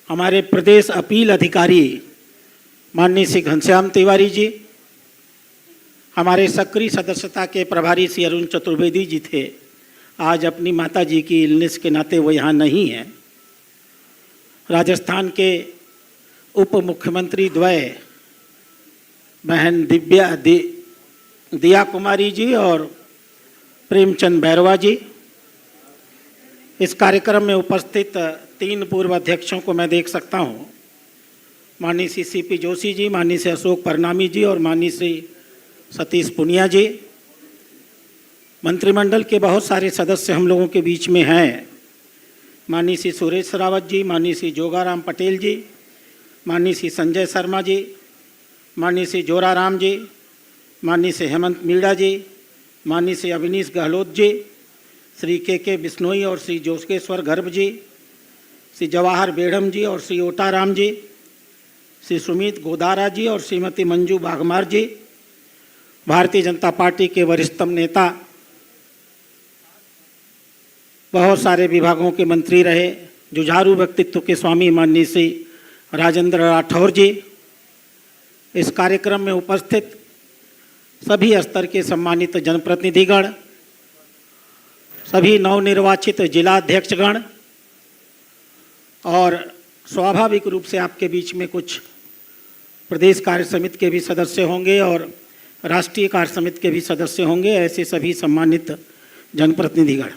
हमारे प्रदेश अपील अधिकारी माननीय श्री घनश्याम तिवारी जी, हमारे सक्रिय सदस्यता के प्रभारी श्री अरुण चतुर्वेदी जी थे, आज अपनी माता जी की इलनेस के नाते वो यहाँ नहीं हैं। राजस्थान के उप मुख्यमंत्री द्वय बहन दिया कुमारी जी और प्रेमचंद बैरवा जी, इस कार्यक्रम में उपस्थित 3 पूर्व अध्यक्षों को मैं देख सकता हूँ, माननीय श्री सीपी जोशी जी, माननीय श्री अशोक परनामी जी और माननीय श्री सतीश पुनिया जी। मंत्रिमंडल के बहुत सारे सदस्य हम लोगों के बीच में हैं, माननीय श्री सुरेश रावत जी, माननीय श्री जोगाराम पटेल जी, माननीय श्री संजय शर्मा जी, माननीय श्री जोराराम जी, माननीय श्री हेमंत मीणा जी, माननीय श्री अविनीश गहलोत जी, श्री के बिश्नोई और श्री जोगेश्वर गर्भ जी, श्री जवाहर बेढ़म जी और श्री ओटाराम जी, श्री सुमित गोदारा जी और श्रीमती मंजू बाघमार जी, भारतीय जनता पार्टी के वरिष्ठतम नेता, बहुत सारे विभागों के मंत्री रहे, जुझारू व्यक्तित्व के स्वामी माननीय श्री राजेंद्र राठौर जी, इस कार्यक्रम में उपस्थित सभी स्तर के सम्मानित जनप्रतिनिधिगण, सभी नवनिर्वाचित जिला अध्यक्षगण और स्वाभाविक रूप से आपके बीच में कुछ प्रदेश कार्य समिति के भी सदस्य होंगे और राष्ट्रीय कार्य समिति के भी सदस्य होंगे, ऐसे सभी सम्मानित जनप्रतिनिधिगण।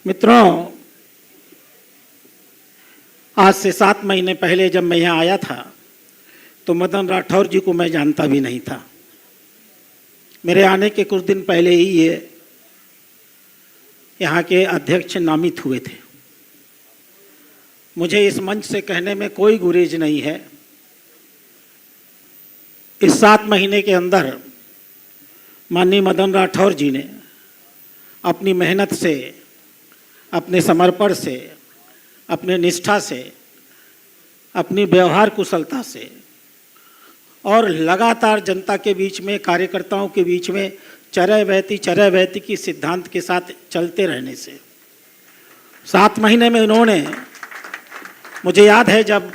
मित्रों, आज से 7 महीने पहले जब मैं यहाँ आया था तो मदन राठौर जी को मैं जानता भी नहीं था। मेरे आने के कुछ दिन पहले ही ये यहाँ के अध्यक्ष नामित हुए थे। मुझे इस मंच से कहने में कोई गुरेज नहीं है, इस 7 महीने के अंदर माननीय मदन राठौर जी ने अपनी मेहनत से, अपने समर्पण से, अपने निष्ठा से, अपनी व्यवहार कुशलता से और लगातार जनता के बीच में, कार्यकर्ताओं के बीच में चरैवैती की सिद्धांत के साथ चलते रहने से 7 महीने में उन्होंने, मुझे याद है जब,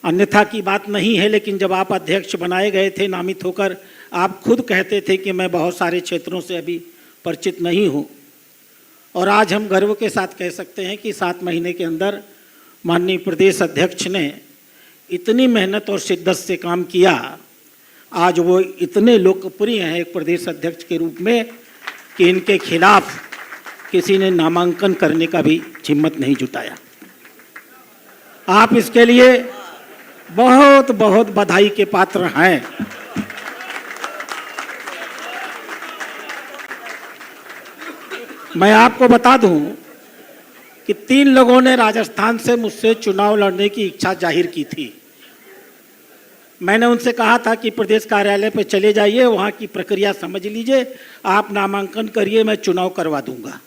अन्यथा की बात नहीं है, लेकिन जब आप अध्यक्ष बनाए गए थे नामित होकर, आप खुद कहते थे कि मैं बहुत सारे क्षेत्रों से अभी परिचित नहीं हूँ, और आज हम गर्व के साथ कह सकते हैं कि 7 महीने के अंदर माननीय प्रदेश अध्यक्ष ने इतनी मेहनत और शिद्दत से काम किया, आज वो इतने लोकप्रिय हैं एक प्रदेश अध्यक्ष के रूप में कि इनके खिलाफ किसी ने नामांकन करने का भी हिम्मत नहीं जुटाया। आप इसके लिए बहुत बहुत बधाई के पात्र हैं। मैं आपको बता दूं कि 3 लोगों ने राजस्थान से मुझसे चुनाव लड़ने की इच्छा जाहिर की थी। मैंने उनसे कहा था कि प्रदेश कार्यालय पर चले जाइए, वहाँ की प्रक्रिया समझ लीजिए, आप नामांकन करिए, मैं चुनाव करवा दूंगा।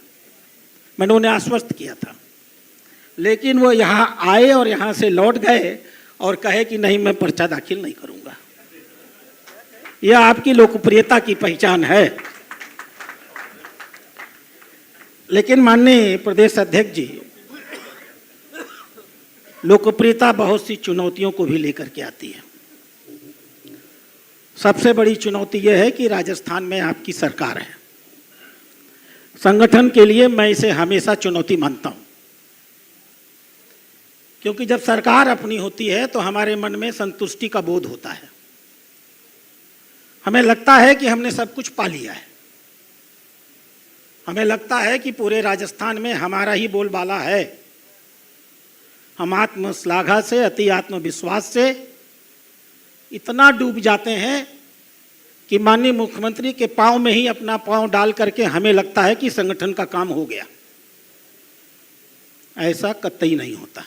मैंने उन्हें आश्वस्त किया था, लेकिन वो यहाँ आए और यहाँ से लौट गए और कहे कि नहीं, मैं पर्चा दाखिल नहीं करूंगा। यह आपकी लोकप्रियता की पहचान है। लेकिन माननीय प्रदेश अध्यक्ष जी, लोकप्रियता बहुत सी चुनौतियों को भी लेकर के आती है। सबसे बड़ी चुनौती यह है कि राजस्थान में आपकी सरकार है। संगठन के लिए मैं इसे हमेशा चुनौती मानता हूं, क्योंकि जब सरकार अपनी होती है तो हमारे मन में संतुष्टि का बोध होता है। हमें लगता है कि हमने सब कुछ पा लिया है। हमें लगता है कि पूरे राजस्थान में हमारा ही बोलबाला है। हम आत्मश्लाघा से, अति आत्मविश्वास से इतना डूब जाते हैं कि माननीय मुख्यमंत्री के पांव में ही अपना पांव डाल करके हमें लगता है कि संगठन का काम हो गया। ऐसा कतई नहीं होता।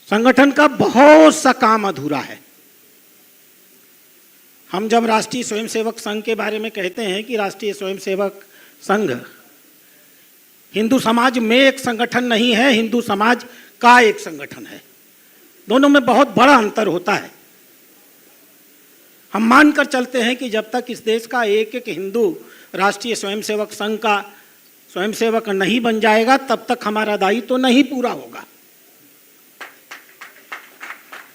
संगठन का बहुत सा काम अधूरा है। हम जब राष्ट्रीय स्वयंसेवक संघ के बारे में कहते हैं कि राष्ट्रीय स्वयंसेवक संघ हिंदू समाज में एक संगठन नहीं है, हिंदू समाज का एक संगठन है। दोनों में बहुत बड़ा अंतर होता है। हम मानकर चलते हैं कि जब तक इस देश का एक एक हिंदू राष्ट्रीय स्वयंसेवक संघ का स्वयंसेवक नहीं बन जाएगा, तब तक हमारा दायित्व तो नहीं पूरा होगा।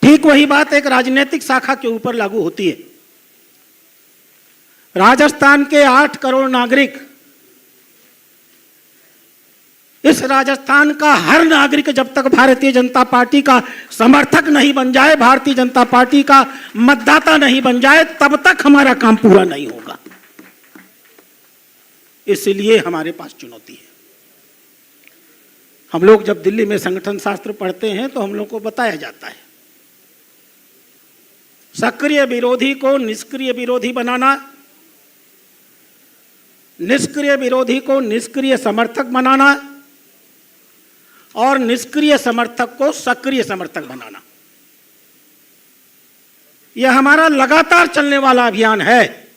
ठीक वही बात एक राजनीतिक शाखा के ऊपर लागू होती है। राजस्थान के 8 करोड़ नागरिक, इस राजस्थान का हर नागरिक जब तक भारतीय जनता पार्टी का समर्थक नहीं बन जाए, भारतीय जनता पार्टी का मतदाता नहीं बन जाए, तब तक हमारा काम पूरा नहीं होगा। इसलिए हमारे पास चुनौती है। हम लोग जब दिल्ली में संगठन शास्त्र पढ़ते हैं तो हम लोग को बताया जाता है, सक्रिय विरोधी को निष्क्रिय विरोधी बनाना, निष्क्रिय विरोधी को निष्क्रिय समर्थक बनाना और निष्क्रिय समर्थक को सक्रिय समर्थक बनाना। यह हमारा लगातार चलने वाला अभियान है।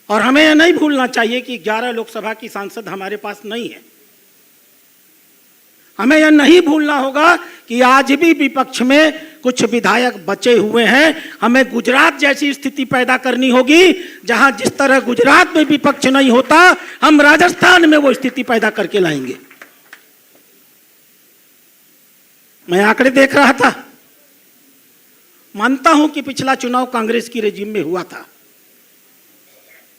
और हमें यह नहीं भूलना चाहिए कि 11 लोकसभा की सांसद हमारे पास नहीं है। हमें यह नहीं भूलना होगा कि आज भी विपक्ष में कुछ विधायक बचे हुए हैं। हमें गुजरात जैसी स्थिति पैदा करनी होगी, जहां जिस तरह गुजरात में विपक्ष नहीं होता, हम राजस्थान में वो स्थिति पैदा करके लाएंगे। मैं आंकड़े देख रहा था। मानता हूं कि पिछला चुनाव कांग्रेस की रेजिम में हुआ था।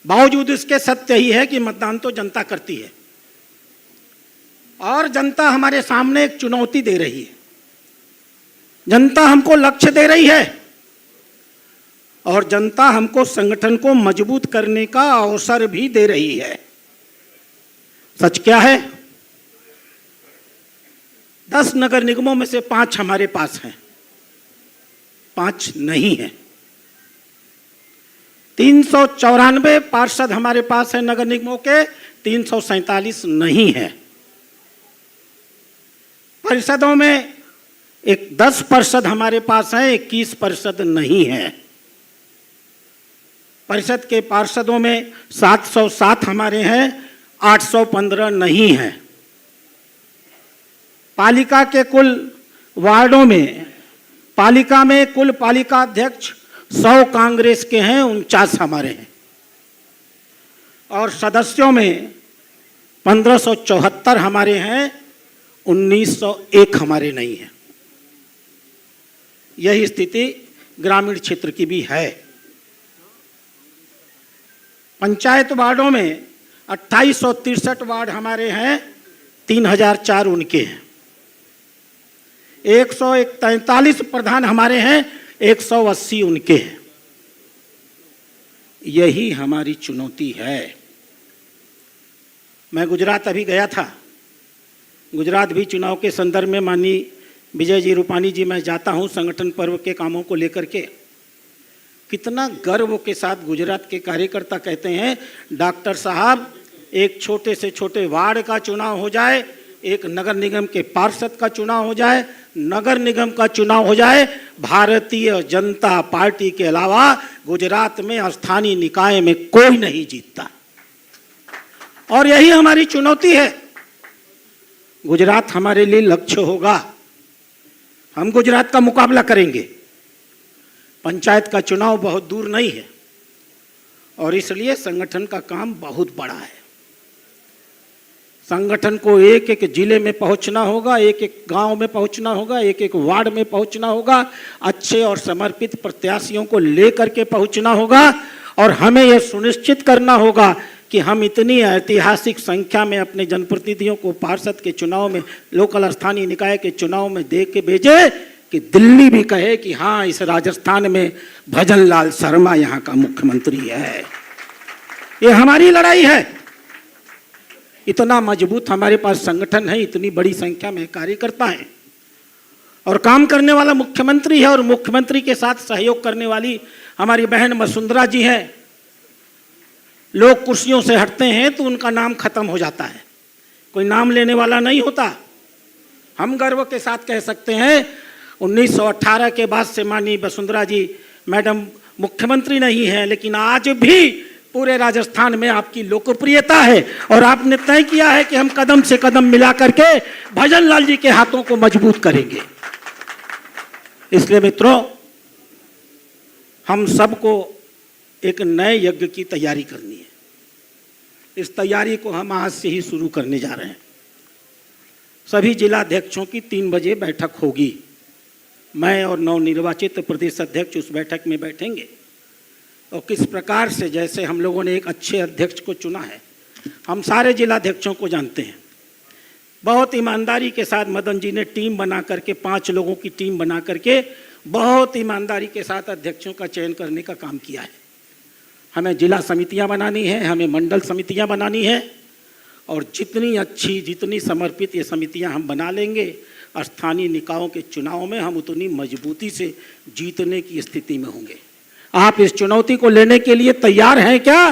बावजूद इसके सत्य ही है कि मतदान तो जनता करती है और जनता हमारे सामने एक चुनौती दे रही है। जनता हमको लक्ष्य दे रही है और जनता हमको संगठन को मजबूत करने का अवसर भी दे रही है। सच क्या है? 10 नगर निगमों में से 5 हमारे पास हैं, 5 नहीं है। 394 पार्षद हमारे पास है नगर निगमों के, 347 नहीं है। परिषदों में 10 पार्षद हमारे पास है, 21 पार्षद नहीं है। परिषद के पार्षदों में 707 हमारे हैं, 815 नहीं है। पालिका के कुल वार्डों में, पालिका में कुल पालिका अध्यक्ष 100 कांग्रेस के हैं, 49 हमारे हैं। और सदस्यों में 1574 हमारे हैं, 1901 हमारे नहीं है। यही स्थिति ग्रामीण क्षेत्र की भी है। पंचायत वार्डों में 2863 वार्ड हमारे हैं, 3004 उनके हैं। 143 प्रधान हमारे हैं, 180 उनके हैं। यही हमारी चुनौती है। मैं गुजरात अभी गया था। गुजरात भी चुनाव के संदर्भ में माननीय विजय जी रूपाणी जी, मैं जाता हूँ संगठन पर्व के कामों को लेकर के। कितना गर्व के साथ गुजरात के कार्यकर्ता कहते हैं, डॉक्टर साहब एक छोटे से छोटे वार्ड का चुनाव हो जाए, एक नगर निगम के पार्षद का चुनाव हो जाए, नगर निगम का चुनाव हो जाए, भारतीय जनता पार्टी के अलावा गुजरात में स्थानीय निकाय में कोई नहीं जीतता। और यही हमारी चुनौती है। गुजरात हमारे लिए लक्ष्य होगा। हम गुजरात का मुकाबला करेंगे। पंचायत का चुनाव बहुत दूर नहीं है और इसलिए संगठन का काम बहुत बड़ा है। संगठन को एक एक जिले में पहुंचना होगा, एक एक गांव में पहुंचना होगा, एक एक वार्ड में पहुंचना होगा, अच्छे और समर्पित प्रत्याशियों को लेकर के पहुंचना होगा और हमें यह सुनिश्चित करना होगा कि हम इतनी ऐतिहासिक संख्या में अपने जनप्रतिनिधियों को पार्षद के चुनाव में, लोकल स्थानीय निकाय के चुनाव में दे के भेजे कि दिल्ली भी कहे कि हाँ, इस राजस्थान में भजन लाल शर्मा यहाँ का मुख्यमंत्री है। ये हमारी लड़ाई है। इतना मजबूत हमारे पास संगठन है, इतनी बड़ी संख्या में कार्यकर्ता हैं और काम करने वाला मुख्यमंत्री है और मुख्यमंत्री के साथ सहयोग करने वाली हमारी बहन वसुंधरा जी हैं। लोग कुर्सियों से हटते हैं तो उनका नाम खत्म हो जाता है, कोई नाम लेने वाला नहीं होता। हम गर्व के साथ कह सकते हैं 1918 के बाद से माननीय वसुंधरा जी मैडम मुख्यमंत्री नहीं है, लेकिन आज भी पूरे राजस्थान में आपकी लोकप्रियता है और आपने तय किया है कि हम कदम से कदम मिला करके भजन लाल जी के हाथों को मजबूत करेंगे। इसलिए मित्रों, हम सबको एक नए यज्ञ की तैयारी करनी है। इस तैयारी को हम आज से ही शुरू करने जा रहे हैं। सभी जिलाध्यक्षों की 3 बजे बैठक होगी। मैं और नवनिर्वाचित प्रदेश अध्यक्ष उस बैठक में बैठेंगे और किस प्रकार से, जैसे हम लोगों ने एक अच्छे अध्यक्ष को चुना है, हम सारे जिलाध्यक्षों को जानते हैं। बहुत ईमानदारी के साथ मदन जी ने टीम बना करके, 5 लोगों की टीम बना करके बहुत ईमानदारी के साथ अध्यक्षों का चयन करने का काम किया है। हमें जिला समितियां बनानी है, हमें मंडल समितियां बनानी है और जितनी अच्छी, जितनी समर्पित ये समितियां हम बना लेंगे, स्थानीय निकायों के चुनाव में हम उतनी मजबूती से जीतने की स्थिति में होंगे। आप इस चुनौती को लेने के लिए तैयार हैं क्या?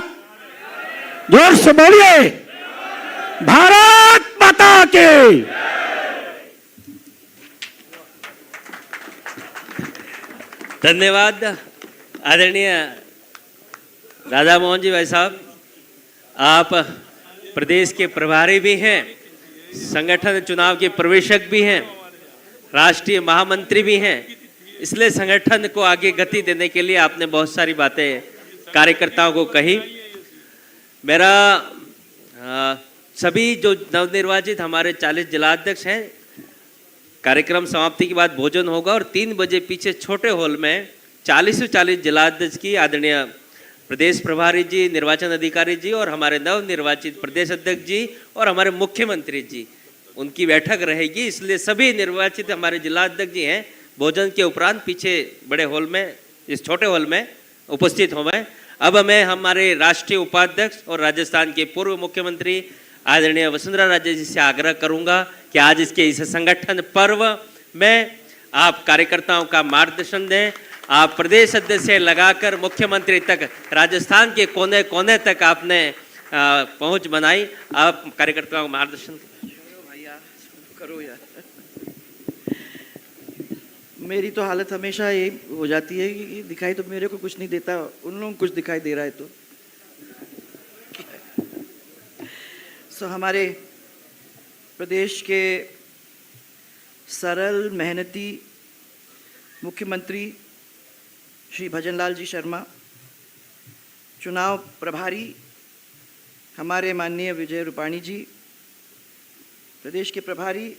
जोर से बोलिए, भारत माता के। धन्यवाद आदरणीय राधा मोहन जी भाई साहब। आप प्रदेश के प्रभारी भी हैं, संगठन चुनाव के प्रवेशक भी हैं, राष्ट्रीय महामंत्री भी हैं। इसलिए संगठन को आगे गति देने के लिए आपने बहुत सारी बातें कार्यकर्ताओं को कही। मेरा सभी जो नवनिर्वाचित हमारे 40 जिलाध्यक्ष हैं, कार्यक्रम समाप्ति के बाद भोजन होगा और 3 बजे पीछे छोटे हॉल में 40 से 40 जिलाध्यक्ष की आदरणीय प्रदेश प्रभारी जी, निर्वाचन अधिकारी जी और हमारे नवनिर्वाचित प्रदेश अध्यक्ष जी और हमारे मुख्यमंत्री जी, उनकी बैठक रहेगी। इसलिए सभी निर्वाचित हमारे जिलाध्यक्ष जी हैं, भोजन के उपरांत पीछे बड़े हॉल में, इस छोटे हॉल में उपस्थित होंगे। अब मैं हमारे राष्ट्रीय उपाध्यक्ष और राजस्थान के पूर्व मुख्यमंत्री आदरणीय वसुंधरा राजे जी से आग्रह करूंगा कि आज इसके इस संगठन पर्व में आप कार्यकर्ताओं का मार्गदर्शन दें। आप प्रदेश अध्यक्ष से लगाकर मुख्यमंत्री तक, राजस्थान के कोने कोने तक आपने पहुंच बनाई। आप कार्यकर्ताओं को मार्गदर्शन करो यार। मेरी तो हालत हमेशा ये हो जाती है कि दिखाई तो मेरे को कुछ नहीं देता, उन लोगों को कुछ दिखाई दे रहा है। तो हमारे प्रदेश के सरल मेहनती मुख्यमंत्री श्री भजनलाल जी शर्मा, चुनाव प्रभारी हमारे माननीय विजय रूपाणी जी, प्रदेश के प्रभारी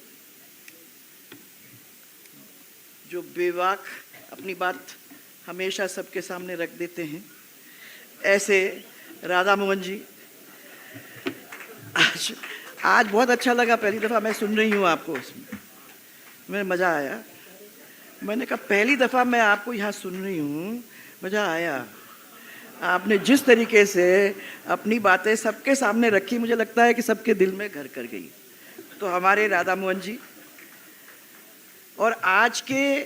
जो बेबाक अपनी बात हमेशा सबके सामने रख देते हैं, ऐसे राधा मोहन जी। आज बहुत अच्छा लगा, पहली दफ़ा मैं सुन रही हूँ आपको, मुझे मज़ा आया। मैंने कहा पहली दफ़ा मैं आपको यहाँ सुन रही हूँ, मज़ा आया। आपने जिस तरीके से अपनी बातें सबके सामने रखी, मुझे लगता है कि सबके दिल में घर कर गई। तो हमारे राधा मोहन जी और आज के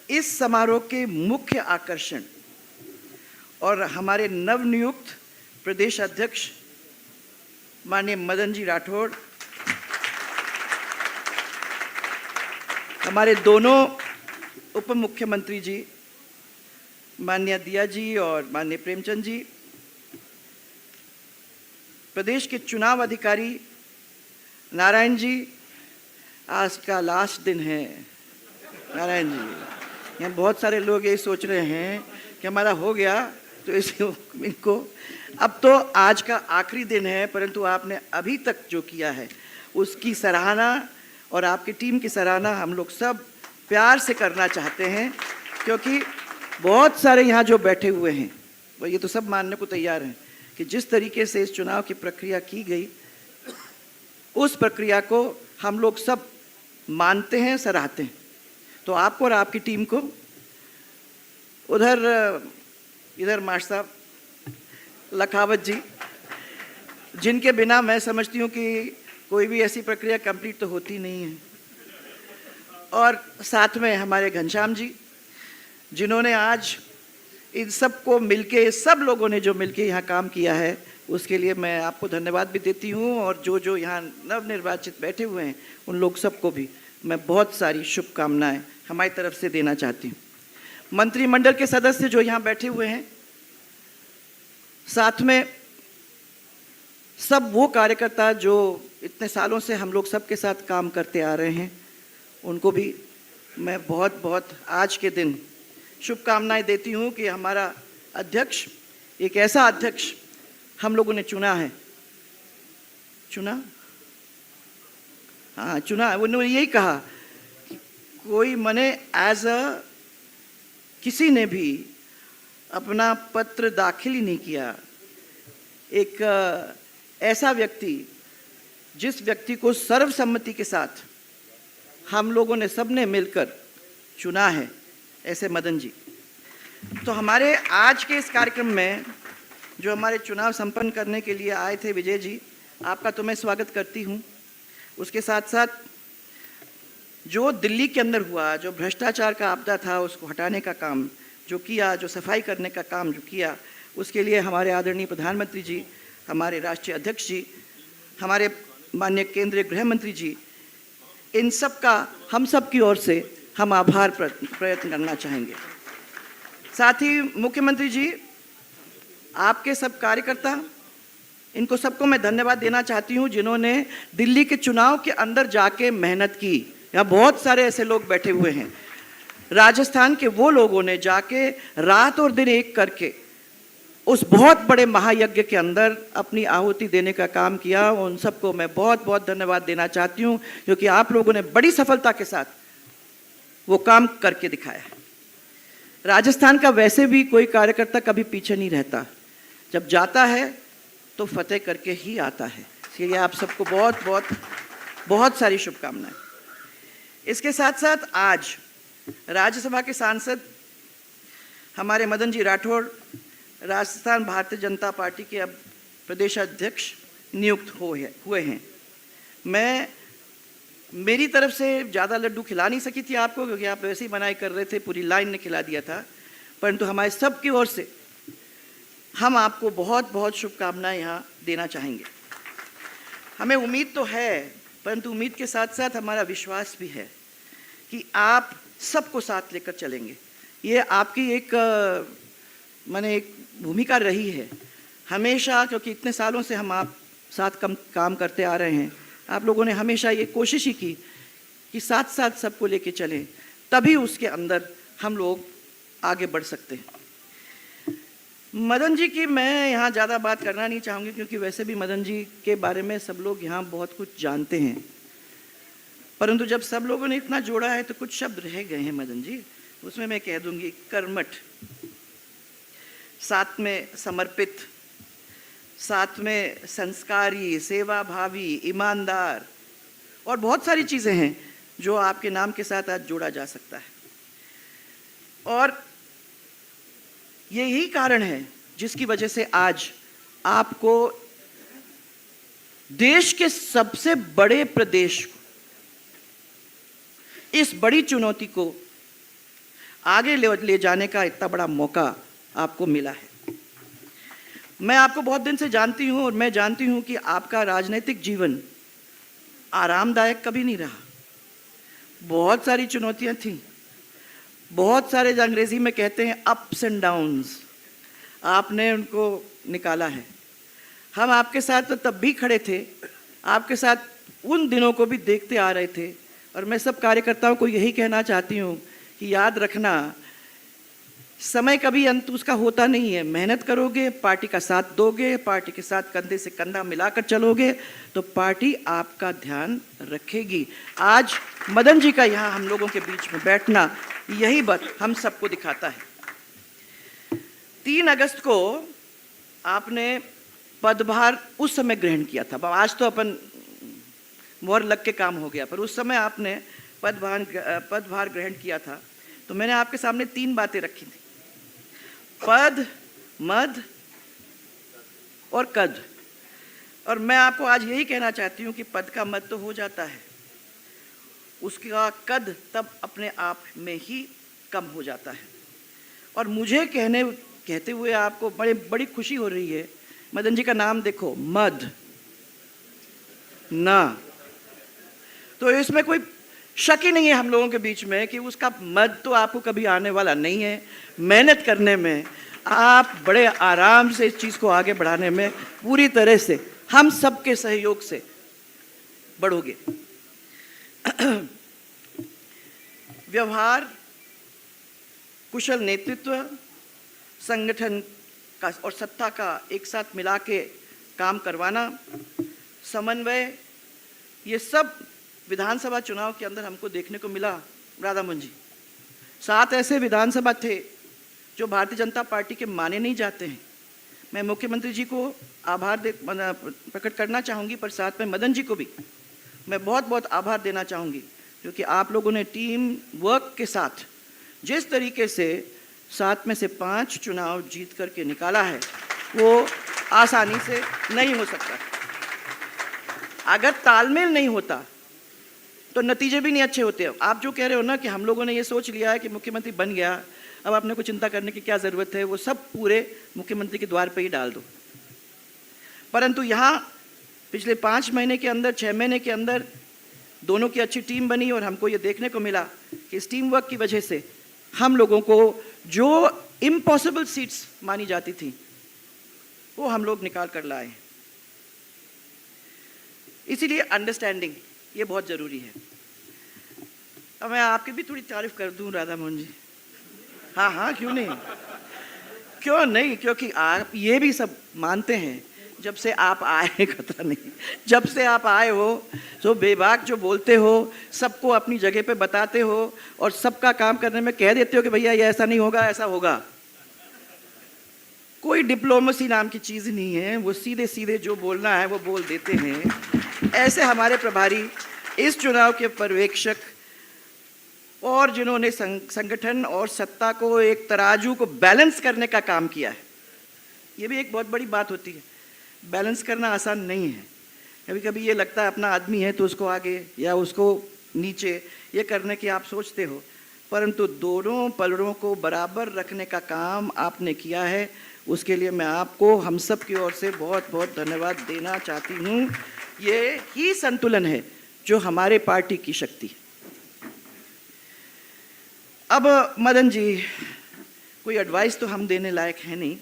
इस समारोह के मुख्य आकर्षण और हमारे नवनियुक्त प्रदेश अध्यक्ष माननीय मदन जी राठौड़, हमारे दोनों उप मुख्यमंत्री जी माननीय दिया जी और माननीय प्रेमचंद जी, प्रदेश के चुनाव अधिकारी नारायण जी, आज का लास्ट दिन है नारायण जी। यहाँ बहुत सारे लोग ये सोच रहे हैं कि हमारा हो गया, तो इनको अब तो आज का आखिरी दिन है, परंतु आपने अभी तक जो किया है उसकी सराहना और आपकी टीम की सराहना हम लोग सब प्यार से करना चाहते हैं, क्योंकि बहुत सारे यहाँ जो बैठे हुए हैं वो ये तो सब मानने को तैयार हैं कि जिस तरीके से इस चुनाव की प्रक्रिया की गई, उस प्रक्रिया को हम लोग सब मानते हैं, सराहते हैं। तो आपको और आपकी टीम को इधर मास्टर साहब लखावत जी, जिनके बिना मैं समझती हूँ कि कोई भी ऐसी प्रक्रिया कंप्लीट तो होती नहीं है, और साथ में हमारे घनश्याम जी, जिन्होंने आज इन सबको मिलके, सब लोगों ने जो मिलके यहाँ काम किया है, उसके लिए मैं आपको धन्यवाद भी देती हूँ। और जो यहाँ नवनिर्वाचित बैठे हुए हैं उन लोग सबको भी मैं बहुत सारी शुभकामनाएं हमारी तरफ से देना चाहती हूँ। मंत्रिमंडल के सदस्य जो यहाँ बैठे हुए हैं, साथ में सब वो कार्यकर्ता जो इतने सालों से हम लोग सबके साथ काम करते आ रहे हैं, उनको भी मैं बहुत बहुत आज के दिन शुभकामनाएं देती हूँ कि हमारा अध्यक्ष, एक ऐसा अध्यक्ष हम लोगों ने चुना है। चुना, उन्होंने यही कहा कि कोई मने किसी ने भी अपना पत्र दाखिल ही नहीं किया। एक ऐसा व्यक्ति, जिस व्यक्ति को सर्वसम्मति के साथ हम लोगों ने सबने मिलकर चुना है, ऐसे मदन जी। तो हमारे आज के इस कार्यक्रम में जो हमारे चुनाव संपन्न करने के लिए आए थे विजय जी, आपका तो मैं स्वागत करती हूँ। उसके साथ साथ जो दिल्ली के अंदर हुआ, जो भ्रष्टाचार का आपदा था, उसको हटाने का काम जो किया, जो सफाई करने का काम जो किया, उसके लिए हमारे आदरणीय प्रधानमंत्री जी, हमारे राष्ट्रीय अध्यक्ष जी, हमारे माननीय केंद्रीय गृह मंत्री जी, इन सब का हम सब की ओर से हम आभार प्रयत्न करना चाहेंगे। साथ ही मुख्यमंत्री जी, आपके सब कार्यकर्ता, इनको सबको मैं धन्यवाद देना चाहती हूँ, जिन्होंने दिल्ली के चुनाव के अंदर जाके मेहनत की। यहाँ बहुत सारे ऐसे लोग बैठे हुए हैं। राजस्थान के वो लोगों ने जाके रात और दिन एक करके उस बहुत बड़े महायज्ञ के अंदर अपनी आहुति देने का काम किया। उन सबको मैं बहुत बहुत धन्यवाद देना चाहती हूँ, क्योंकि आप लोगों ने बड़ी सफलता के साथ वो काम करके दिखाया है। राजस्थान का वैसे भी कोई कार्यकर्ता कभी पीछे नहीं रहता, जब जाता है तो फतेह करके ही आता है। इसलिए आप सबको बहुत बहुत बहुत सारी शुभकामनाएं। इसके साथ साथ आज राज्यसभा के सांसद हमारे मदन जी राठौड़ राजस्थान भारतीय जनता पार्टी के अब प्रदेश अध्यक्ष नियुक्त हुए हैं। मैं मेरी तरफ से ज़्यादा लड्डू खिला नहीं सकी थी आपको, क्योंकि आप वैसे ही बनाई कर रहे थे, पूरी लाइन ने खिला दिया था, परंतु हमारे सब की ओर से हम आपको बहुत बहुत शुभकामनाएं यहाँ देना चाहेंगे। हमें उम्मीद तो है, परंतु उम्मीद के साथ साथ हमारा विश्वास भी है कि आप सबको साथ लेकर चलेंगे। ये आपकी एक एक भूमिका रही है हमेशा, क्योंकि इतने सालों से हम आप साथ काम करते आ रहे हैं। आप लोगों ने हमेशा ये कोशिश ही की कि साथ साथ सबको लेके चलें, तभी उसके अंदर हम लोग आगे बढ़ सकते हैं। मदन जी की मैं यहाँ ज़्यादा बात करना नहीं चाहूँगी, क्योंकि वैसे भी मदन जी के बारे में सब लोग यहाँ बहुत कुछ जानते हैं, परंतु जब सब लोगों ने इतना जोड़ा है तो कुछ शब्द रह गए हैं मदन जी, उसमें मैं कह दूँगी कर्मठ, साथ में समर्पित, साथ में संस्कारी, सेवाभावी, ईमानदार, और बहुत सारी चीज़ें हैं जो आपके नाम के साथ आज जोड़ा जा सकता है। और यही कारण है जिसकी वजह से आज आपको देश के सबसे बड़े प्रदेश को, इस बड़ी चुनौती को आगे ले जाने का इतना बड़ा मौका आपको मिला है। मैं आपको बहुत दिन से जानती हूं और मैं जानती हूं कि आपका राजनीतिक जीवन आरामदायक कभी नहीं रहा। बहुत सारी चुनौतियां थीं, बहुत सारे जो अंग्रेजी में कहते हैं अप्स एंड डाउन्स, आपने उनको निकाला है। हम आपके साथ तो तब भी खड़े थे, आपके साथ उन दिनों को भी देखते आ रहे थे। और मैं सब कार्यकर्ताओं को यही कहना चाहती हूँ कि याद रखना, समय कभी अंत उसका होता नहीं है। मेहनत करोगे, पार्टी का साथ दोगे, पार्टी के साथ कंधे से कंधा मिलाकर चलोगे तो पार्टी आपका ध्यान रखेगी। आज मदन जी का यहाँ हम लोगों के बीच में बैठना यही बात हम सबको दिखाता है। 3 अगस्त को आपने पदभार उस समय ग्रहण किया था। आज तो अपन मोहर लग के काम हो गया, पर उस समय आपने पदभार ग्रहण किया था तो मैंने आपके सामने 3 बातें रखी थी, पद, मद और कद। और मैं आपको आज यही कहना चाहती हूँ कि पद का मद तो हो जाता है, उसका कद तब अपने आप में ही कम हो जाता है। और मुझे कहते हुए आपको बड़ी खुशी हो रही है। मदन जी का नाम देखो, मद ना, तो इसमें कोई शक ही नहीं है हम लोगों के बीच में कि उसका मद तो आपको कभी आने वाला नहीं है। मेहनत करने में आप बड़े आराम से इस चीज़ को आगे बढ़ाने में पूरी तरह से हम सबके सहयोग से बढ़ोगे। व्यवहार, कुशल नेतृत्व, संगठन का और सत्ता का एक साथ मिला के काम करवाना, समन्वय, ये सब विधानसभा चुनाव के अंदर हमको देखने को मिला। राधा मोहन जी, 7 ऐसे विधानसभा थे जो भारतीय जनता पार्टी के माने नहीं जाते हैं। मैं मुख्यमंत्री जी को आभार प्रकट करना चाहूँगी, पर साथ में मदन जी को भी मैं बहुत बहुत आभार देना चाहूँगी, क्योंकि आप लोगों ने टीम वर्क के साथ जिस तरीके से 7 में से 5 चुनाव जीत करके निकाला है वो आसानी से नहीं हो सकता। अगर तालमेल नहीं होता तो नतीजे भी नहीं अच्छे होते। आप जो कह रहे हो ना कि हम लोगों ने ये सोच लिया है कि मुख्यमंत्री बन गया, अब आपने को चिंता करने की क्या ज़रूरत है, वो सब पूरे मुख्यमंत्री के द्वार पे ही डाल दो। परंतु यहाँ पिछले 5 महीने के अंदर, 6 महीने के अंदर दोनों की अच्छी टीम बनी और हमको ये देखने को मिला कि इस टीम वर्क की वजह से हम लोगों को जो इम्पॉसिबल सीट्स मानी जाती थी वो हम लोग निकाल कर लाए। इसीलिए अंडरस्टैंडिंग ये बहुत ज़रूरी है। अब मैं आपकी भी थोड़ी तारीफ कर दूं राधा मोहन जी। हाँ हाँ, क्यों नहीं, क्यों नहीं, क्योंकि आप ये भी सब मानते हैं जब से आप आए, खतरा नहीं, जब से आप आए हो तो बेबाक जो बोलते हो, सबको अपनी जगह पे बताते हो और सबका काम करने में कह देते हो कि भैया ये ऐसा नहीं होगा, ऐसा होगा। कोई डिप्लोमेसी नाम की चीज़ नहीं है, वो सीधे सीधे जो बोलना है वो बोल देते हैं। ऐसे हमारे प्रभारी, इस चुनाव के पर्यवेक्षक और जिन्होंने संगठन और सत्ता को एक तराजू को बैलेंस करने का काम किया है, ये भी एक बहुत बड़ी बात होती है। बैलेंस करना आसान नहीं है। कभी कभी ये लगता है अपना आदमी है तो उसको आगे या उसको नीचे ये करने की आप सोचते हो, परंतु दोनों पलड़ों को बराबर रखने का काम आपने किया है। उसके लिए मैं आपको हम सब की ओर से बहुत बहुत धन्यवाद देना चाहती हूँ। ये ही संतुलन है जो हमारे पार्टी की शक्ति है। अब मदन जी, कोई एडवाइस तो हम देने लायक है नहीं,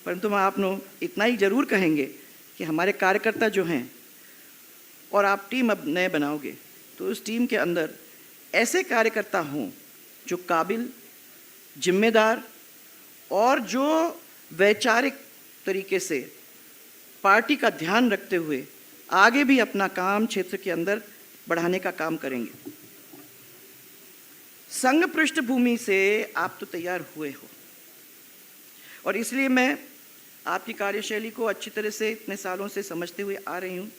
परंतु हम आप लोग इतना ही जरूर कहेंगे कि हमारे कार्यकर्ता जो हैं और आप टीम अब नए बनाओगे तो उस टीम के अंदर ऐसे कार्यकर्ता हों जो काबिल, जिम्मेदार और जो वैचारिक तरीके से पार्टी का ध्यान रखते हुए आगे भी अपना काम क्षेत्र के अंदर बढ़ाने का काम करेंगे। संघ पृष्ठभूमि से आप तो तैयार हुए हो और इसलिए मैं आपकी कार्यशैली को अच्छी तरह से इतने सालों से समझते हुए आ रही हूँ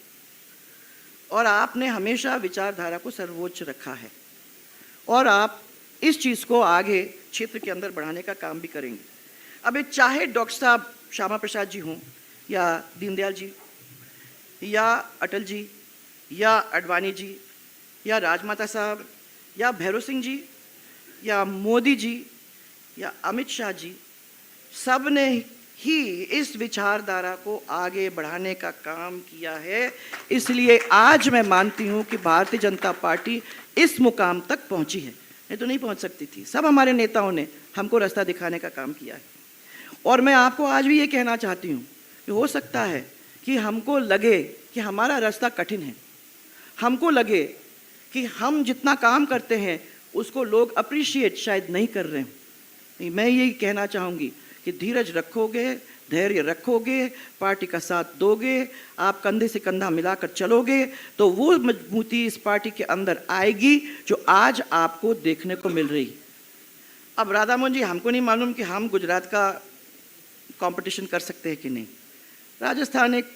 और आपने हमेशा विचारधारा को सर्वोच्च रखा है और आप इस चीज़ को आगे क्षेत्र के अंदर बढ़ाने का काम भी करेंगे। अब चाहे डॉक्टर साहब श्यामा प्रसाद जी हों, या दीनदयाल जी, या अटल जी, या अडवाणी जी, या राजमाता साहब, या भैरव सिंह जी, या मोदी जी, या अमित शाह जी, सब ने ही इस विचारधारा को आगे बढ़ाने का काम किया है। इसलिए आज मैं मानती हूँ कि भारतीय जनता पार्टी इस मुकाम तक पहुँची है, नहीं तो नहीं पहुँच सकती थी। सब हमारे नेताओं ने हमको रास्ता दिखाने का काम किया है। और मैं आपको आज भी ये कहना चाहती हूँ कि हो सकता है कि हमको लगे कि हमारा रास्ता कठिन है, हमको लगे कि हम जितना काम करते हैं उसको लोग अप्रिशिएट शायद नहीं कर रहे हैं। मैं यही कहना चाहूँगी कि धीरज रखोगे, धैर्य रखोगे, पार्टी का साथ दोगे, आप कंधे से कंधा मिलाकर चलोगे तो वो मजबूती इस पार्टी के अंदर आएगी जो आज आपको देखने को मिल रही। अब राधा मोहन जी, हमको नहीं मालूम कि हम गुजरात का कंपटीशन कर सकते हैं कि नहीं। राजस्थान एक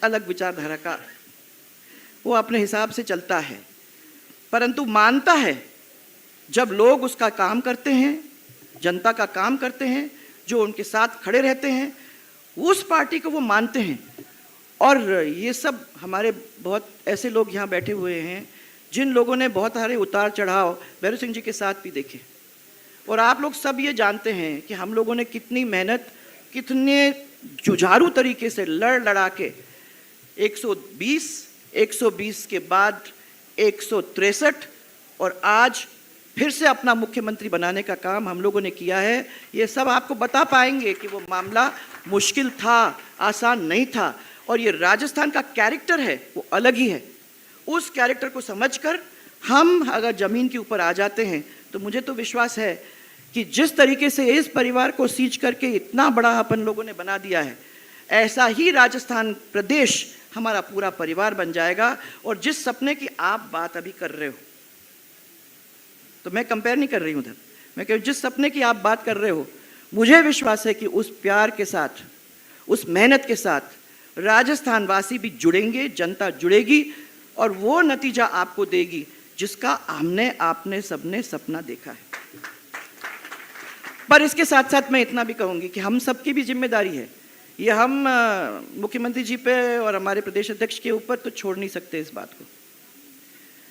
अलग विचारधारा का, वो अपने हिसाब से चलता है, परंतु मानता है जब लोग उसका काम करते हैं, जनता का काम करते हैं, जो उनके साथ खड़े रहते हैं, उस पार्टी को वो मानते हैं। और ये सब हमारे बहुत ऐसे लोग यहाँ बैठे हुए हैं जिन लोगों ने बहुत सारे उतार चढ़ाव भैरव सिंह जी के साथ भी देखे। और आप लोग सब ये जानते हैं कि हम लोगों ने कितनी मेहनत, कितने जुझारू तरीके से लड़ा के 120 के बाद 163 और आज फिर से अपना मुख्यमंत्री बनाने का काम हम लोगों ने किया है। ये सब आपको बता पाएंगे कि वो मामला मुश्किल था, आसान नहीं था। और ये राजस्थान का कैरेक्टर है, वो अलग ही है। उस कैरेक्टर को समझकर हम अगर ज़मीन के ऊपर आ जाते हैं तो मुझे तो विश्वास है कि जिस तरीके से इस परिवार को सींच करके इतना बड़ा अपन लोगों ने बना दिया है, ऐसा ही राजस्थान प्रदेश हमारा पूरा परिवार बन जाएगा। और जिस सपने की आप बात अभी कर रहे हो, तो मैं कंपेयर नहीं कर रही हूँ उधर, मैं कह जिस सपने की आप बात कर रहे हो, मुझे विश्वास है कि उस प्यार के साथ, उस मेहनत के साथ राजस्थान वासी भी जुड़ेंगे, जनता जुड़ेगी और वो नतीजा आपको देगी जिसका हमने आपने सबने सपना देखा है। पर इसके साथ साथ मैं इतना भी कहूँगी कि हम सबकी भी जिम्मेदारी है। ये हम मुख्यमंत्री जी पे और हमारे प्रदेश अध्यक्ष के ऊपर तो छोड़ नहीं सकते इस बात को।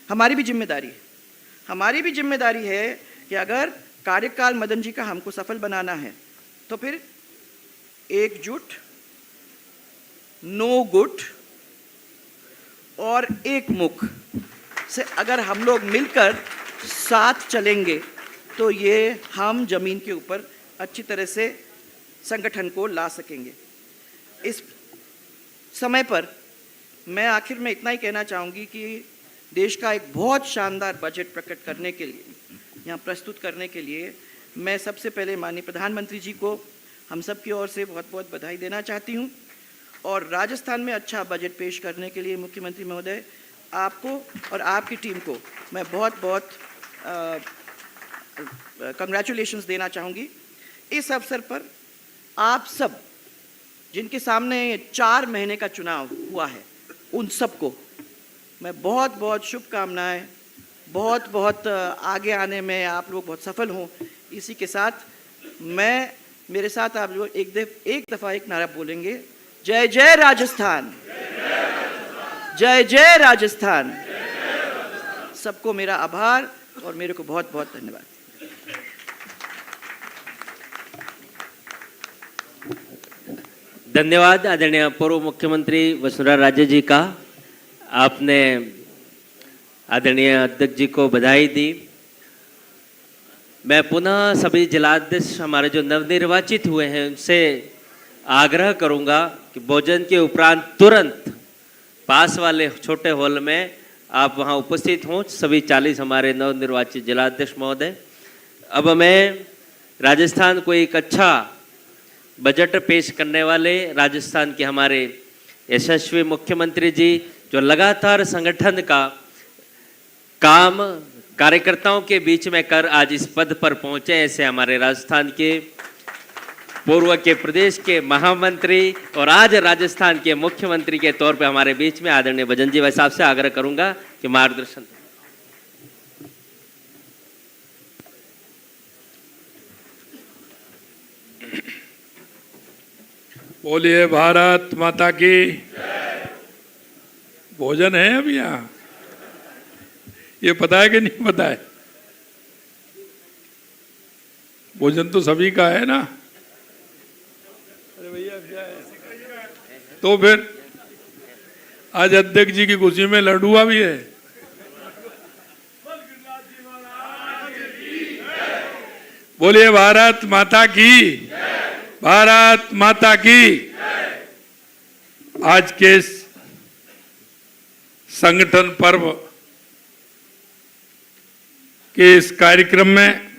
हमारी भी जिम्मेदारी है, हमारी भी जिम्मेदारी है कि अगर कार्यकाल मदन जी का हमको सफल बनाना है तो फिर एकजुट, नो गुट और एक मुख से अगर हम लोग मिलकर साथ चलेंगे तो ये हम जमीन के ऊपर अच्छी तरह से संगठन को ला सकेंगे। इस समय पर मैं आखिर में इतना ही कहना चाहूँगी कि देश का एक बहुत शानदार बजट प्रकट करने के लिए, यहाँ प्रस्तुत करने के लिए मैं सबसे पहले माननीय प्रधानमंत्री जी को हम सब की ओर से बहुत बहुत बधाई देना चाहती हूँ। और राजस्थान में अच्छा बजट पेश करने के लिए मुख्यमंत्री महोदय आपको और आपकी टीम को मैं बहुत बहुत कंग्रेचुलेशंस देना चाहूँगी। इस अवसर पर आप सब जिनके सामने 4 महीने का चुनाव हुआ है, उन सबको मैं बहुत बहुत शुभकामनाएं, बहुत बहुत आगे आने में आप लोग बहुत सफल हों। इसी के साथ मैं, मेरे साथ आप लोग एक दफ़ा एक नारा बोलेंगे, जय जय राजस्थान, जय जय राजस्थान। सबको मेरा आभार और मेरे को बहुत बहुत धन्यवाद। धन्यवाद आदरणीय पूर्व मुख्यमंत्री वसुंधरा राजे जी का। आपने आदरणीय अध्यक्ष जी को बधाई दी। मैं पुनः सभी जिलाध्यक्ष हमारे जो नवनिर्वाचित हुए हैं उनसे आग्रह करूंगा कि भोजन के उपरांत तुरंत पास वाले छोटे हॉल में आप वहां उपस्थित हों, सभी 40 हमारे नवनिर्वाचित जिलाध्यक्ष महोदय। अब हमें राजस्थान को एक अच्छा बजट पेश करने वाले राजस्थान के हमारे यशस्वी मुख्यमंत्री जी, जो लगातार संगठन का काम कार्यकर्ताओं के बीच में कर आज इस पद पर पहुंचे, ऐसे हमारे राजस्थान के पूर्व के प्रदेश के महामंत्री और आज राजस्थान के मुख्यमंत्री के तौर पे हमारे बीच में आदरणीय भजन जी भाई साहब से आग्रह करूंगा कि मार्गदर्शन। बोलिए भारत माता की। भोजन है अभी यहाँ? ये पता है कि नहीं पता है? भोजन तो सभी का है ना? अरे भैया क्या है? तो फिर आज अध्यक्ष जी की खुशी में लड्डुआ भी है। बोलिए भारत माता की। भारत माता की। आज के इस संगठन पर्व के इस कार्यक्रम में